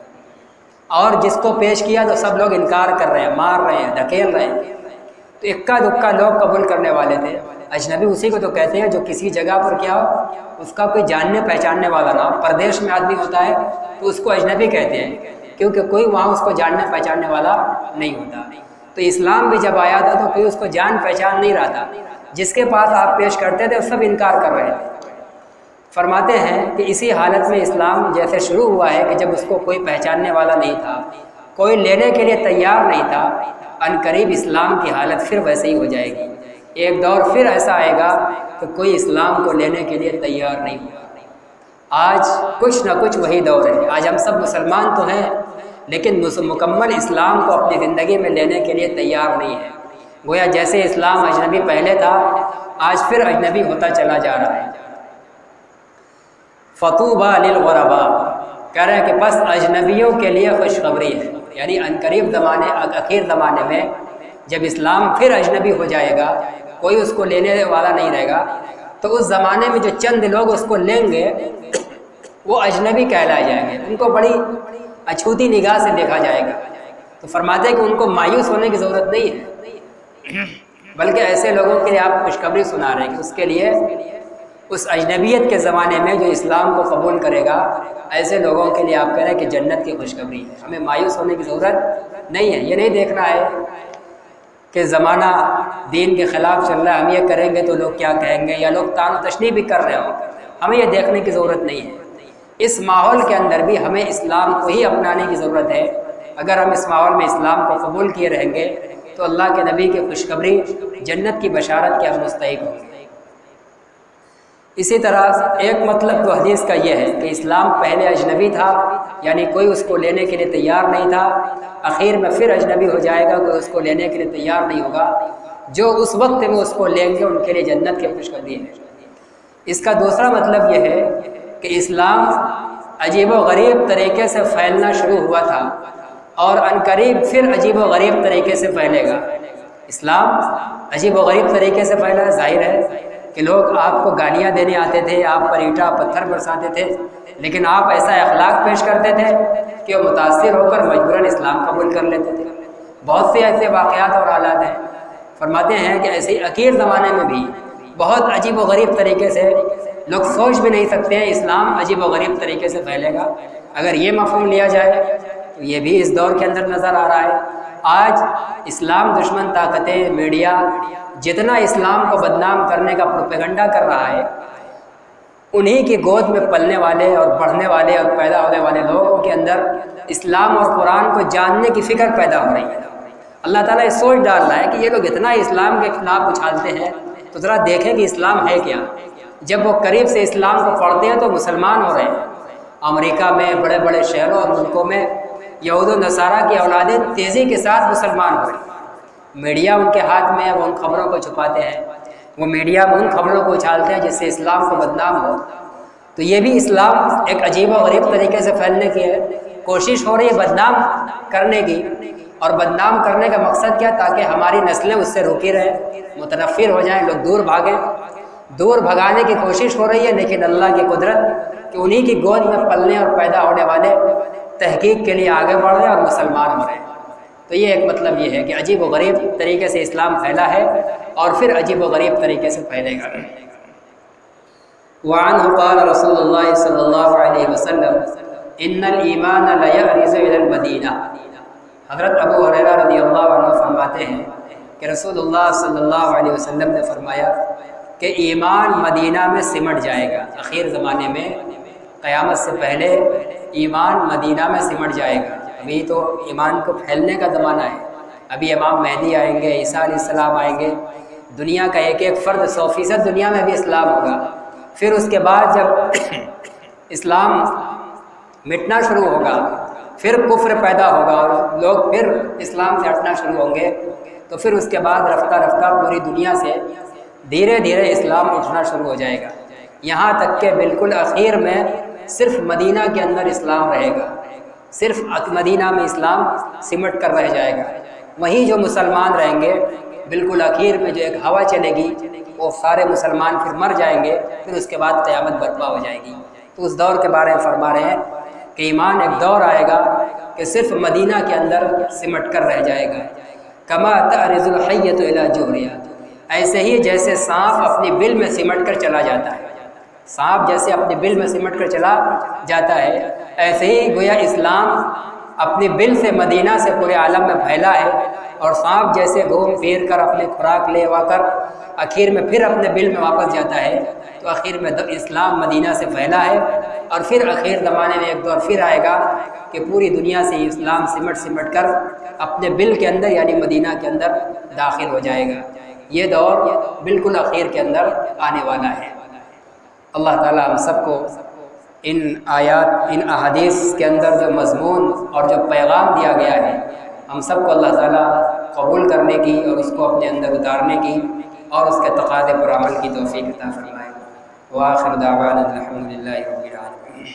اور جس کو پیش کیا تو سب لوگ انکار کر رہے ہیں، مار رہے ہیں، دھکیل رہے ہیں، تو اکا دکا لوگ قبول کرنے والے تھے۔ اجنبی اسی کو تو کہتے ہیں جو کسی جگہ پر کیا ہو اس کا کوئی جاننے پہچاننے والا نہ ہو۔ پردیش میں آدمی ہوتا ہے تو اس کو اجنبی کہتے ہیں کیونکہ کوئی وہاں اس کو جاننے پہچاننے والا نہیں ہوتا۔ تو اسلام بھی جب آیا تھا تو کوئی اس کو جان پہچان نہیں رہا تھا، جس کے پاس آپ پیش کرتے تھے وہ سب انکار کر رہے تھے۔ فرماتے ہیں کہ اسی حالت میں اسلام جیسے شروع ہوا ہے کہ جب اس کو کوئی پہچاننے والا نہیں تھا، کوئی لینے کے لیے تیار نہیں تھا، ان قریب اسلام کی حالت پھر ویسے ہی ہو جائے گی۔ ایک دور پھر ایسا آئے گا کہ کوئی اسلام کو لینے کے لیے تیار نہیں ہوگا۔ آج کچھ نہ کچھ وہی دور ہے۔ آج ہم سب مسلمان تو ہیں لیکن مکمل اسلام کو اپنی زندگی میں لینے کے لیے تیار نہیں ہے۔ گویا جیسے اسلام اجنبی پہلے تھا، آج پھر اجنبی ہوتا چلا جا رہا ہے۔ فطوبى للغرباء کہہ رہے ہیں کہ بس اجنبیوں کے لیے خوشخبری ہے، یعنی عنقریب اخیر زمانے میں جب اسلام پھر اجنبی ہو جائے گا، کوئی اس کو لینے والا نہیں رہے گا، تو اس زمانے میں جو چند لوگ اس کو لیں گے وہ اجنبی کہلائے جائیں گے، ان کو بڑی اچھوتی نگاہ سے دیکھا جائے گا۔ تو فرماتے ہیں کہ ان کو مایوس ہونے کی ضرورت نہیں ہے، بلکہ ایسے لوگوں کے لیے آپ خوشخبری سنا رہے ہیں کہ اس کے لیے اس اجنبیت کے زمانے میں جو اسلام کو قبول کرے گا، ایسے لوگوں کے لیے آپ کہہ رہے ہیں کہ جنت کی خوشخبری ہے۔ ہمیں مایوس ہونے کی ضرورت نہیں ہے۔ یہ نہیں دیکھنا ہے کہ زمانہ دین کے خلاف چل رہا ہے، ہم یہ کریں گے تو لوگ کیا کہیں گے، یا لوگ طعن و تشنیع بھی کر رہے ہوں، ہمیں یہ دیکھنے کی ضرورت نہیں ہے۔ اس ماحول کے اندر بھی ہمیں اسلام کو ہی اپنانے کی ضرورت ہے۔ اگر ہم اس ماحول میں اسلام کو قبول کیے رہیں گے تو اللہ کے نبی کی خوشخبری، جنت کی بشارت کے ہم مستحق ہوں گے۔ اسی طرح ایک مطلب تو حدیث کا یہ ہے کہ اسلام پہلے اجنبی تھا، یعنی کوئی اس کو لینے کے لیے تیار نہیں تھا، اخیر میں پھر اجنبی ہو جائے گا، کوئی اس کو لینے کے لیے تیار نہیں ہوگا۔ جو اس وقت میں اس کو لیں گے ان کے لیے جنت کی خوشخبری ہے۔ اس کا دوسرا مطلب یہ ہے کہ اسلام عجیب و غریب طریقے سے پھیلنا شروع ہوا تھا اور عنقریب پھر عجیب و غریب طریقے سے پھیلے گا۔ اسلام عجیب و غریب طریقے سے پھیلا، ظاہر ہے کہ لوگ آپ کو گالیاں دینے آتے تھے، آپ پر اینٹا پتھر برساتے تھے، لیکن آپ ایسا اخلاق پیش کرتے تھے کہ وہ متاثر ہو کر مجبوراً اسلام قبول کر لیتے تھے۔ بہت سے ایسے واقعات اور حالات ہیں۔ فرماتے ہیں کہ ایسے اخیر زمانے میں بھی بہت عجیب و غریب طریقے سے لوگ سوچ بھی نہیں سکتے ہیں اسلام عجیب و غریب طریقے سے پھیلے گا۔ اگر یہ مفہوم لیا جائے تو یہ بھی اس دور کے اندر نظر آ رہا ہے۔ آج اسلام دشمن طاقتیں، میڈیا جتنا اسلام کو بدنام کرنے کا پروپیگنڈا کر رہا ہے، انہی کی گود میں پلنے والے اور بڑھنے والے اور پیدا ہونے والے لوگوں کے اندر اسلام اور قرآن کو جاننے کی فکر پیدا ہو رہی ہے۔ اللہ تعالیٰ یہ سوچ ڈال رہا ہے کہ یہ لوگ اتنا اسلام کے خلاف اچھالتے ہیں تو ذرا دیکھیں کہ اسلام ہے کیا۔ جب وہ قریب سے اسلام کو پڑھتے ہیں تو مسلمان ہو رہے ہیں۔ امریکہ میں، بڑے بڑے شہروں اور ملکوں میں یہود و نصارہ کی اولادیں تیزی کے ساتھ مسلمان ہو رہی ہیں۔ میڈیا ان کے ہاتھ میں ہے، وہ ان خبروں کو چھپاتے ہیں، وہ میڈیا میں ان خبروں کو اچھالتے ہیں جس سے اسلام کو بدنام ہو۔ تو یہ بھی اسلام ایک عجیب و غریب طریقے سے پھیلنے کی ہے، کوشش ہو رہی ہے بدنام کرنے کی۔ اور بدنام کرنے کا مقصد کیا؟ تاکہ ہماری نسلیں اس سے روکی رہیں، متنفر ہو جائیں، لوگ دور بھاگیں۔ دور بھگانے کی کوشش ہو رہی ہے، لیکن اللہ کی قدرت کہ انہی کی گود میں پلنے اور پیدا ہونے والے تحقیق کے لیے آگے بڑھ رہے ہیں اور مسلمان ہو رہے ہیں۔ تو یہ ایک مطلب یہ ہے کہ عجیب و غریب طریقے سے اسلام پھیلا ہے اور پھر عجیب و غریب طریقے سے پھیلے گا۔ وعنہ قال رسول اللہ صلی اللہ علیہ وسلم ان الایمان لیعرض الی المدینہ۔ حضرت ابو ہریرہ رضی اللہ عنہ فرماتے ہیں کہ رسول اللہ صلی اللہ علیہ وسلم نے فرمایا کہ ایمان مدینہ میں سمٹ جائے گا۔ اخیر زمانے میں قیامت سے پہلے ایمان مدینہ میں سمٹ جائے گا۔ ابھی تو ایمان کو پھیلنے کا زمانہ ہے، ابھی امام مہدی آئیں گے، عیسیٰ علیہ السلام آئیں گے، دنیا کا ایک ایک فرد 100% دنیا میں بھی اسلام ہوگا۔ پھر اس کے بعد جب اسلام مٹنا شروع ہوگا، پھر کفر پیدا ہوگا اور لوگ پھر اسلام سے ہٹنا شروع ہوں گے، تو پھر اس کے بعد رفتہ رفتہ پوری دنیا سے دھیرے دھیرے اسلام اٹھنا شروع ہو جائے گا، یہاں تک کہ بالکل اخیر میں صرف مدینہ کے اندر اسلام رہے گا، صرف مدینہ میں اسلام سمٹ کر رہ جائے گا۔ وہیں جو مسلمان رہیں گے، بالکل اخیر میں جو ایک ہوا چلے گی، وہ سارے مسلمان پھر مر جائیں گے، پھر اس کے بعد قیامت برپا ہو جائے گی۔ تو اس دور کے بارے میں فرما رہے ہیں کہ ایمان ایک دور آئے گا کہ صرف مدینہ کے اندر سمٹ کر رہ جائے گا۔ کما تعرض الحیۃ الی جوہریہ، ایسے ہی جیسے سانپ اپنی بل میں سمٹ کر چلا جاتا ہے، سانپ جیسے اپنی بل میں سمٹ کر چلا جاتا ہے، ایسے ہی گویا اسلام اپنی بل سے مدینہ سے پورے عالم میں پھیلا ہے، اور سانپ جیسے گھوم پھر کر اپنے خوراک لے وا کر آخر میں پھر اپنے بل میں واپس جاتا ہے، تو آخر میں اسلام مدینہ سے پھیلا ہے، اور پھر آخر زمانے میں ایک دور پھر آئے گا کہ پوری دنیا سے اسلام سمٹ کر اپنے بل کے اندر یعنی مدینہ کے اندر داخل ہو جائے گا۔ یہ دور بالکل آخر کے اندر آنے والا ہے۔ اللہ تعالیٰ ہم سب کو ان آیات، ان احادیث کے اندر جو مضمون اور جو پیغام دیا گیا ہے، ہم سب کو اللہ تعالیٰ قبول کرنے کی اور اس کو اپنے اندر اتارنے کی اور اس کے تقاضے پر عمل کی توفیق عطا فرمائے۔ وآخر دعوانا الحمد للہ رب العالمین۔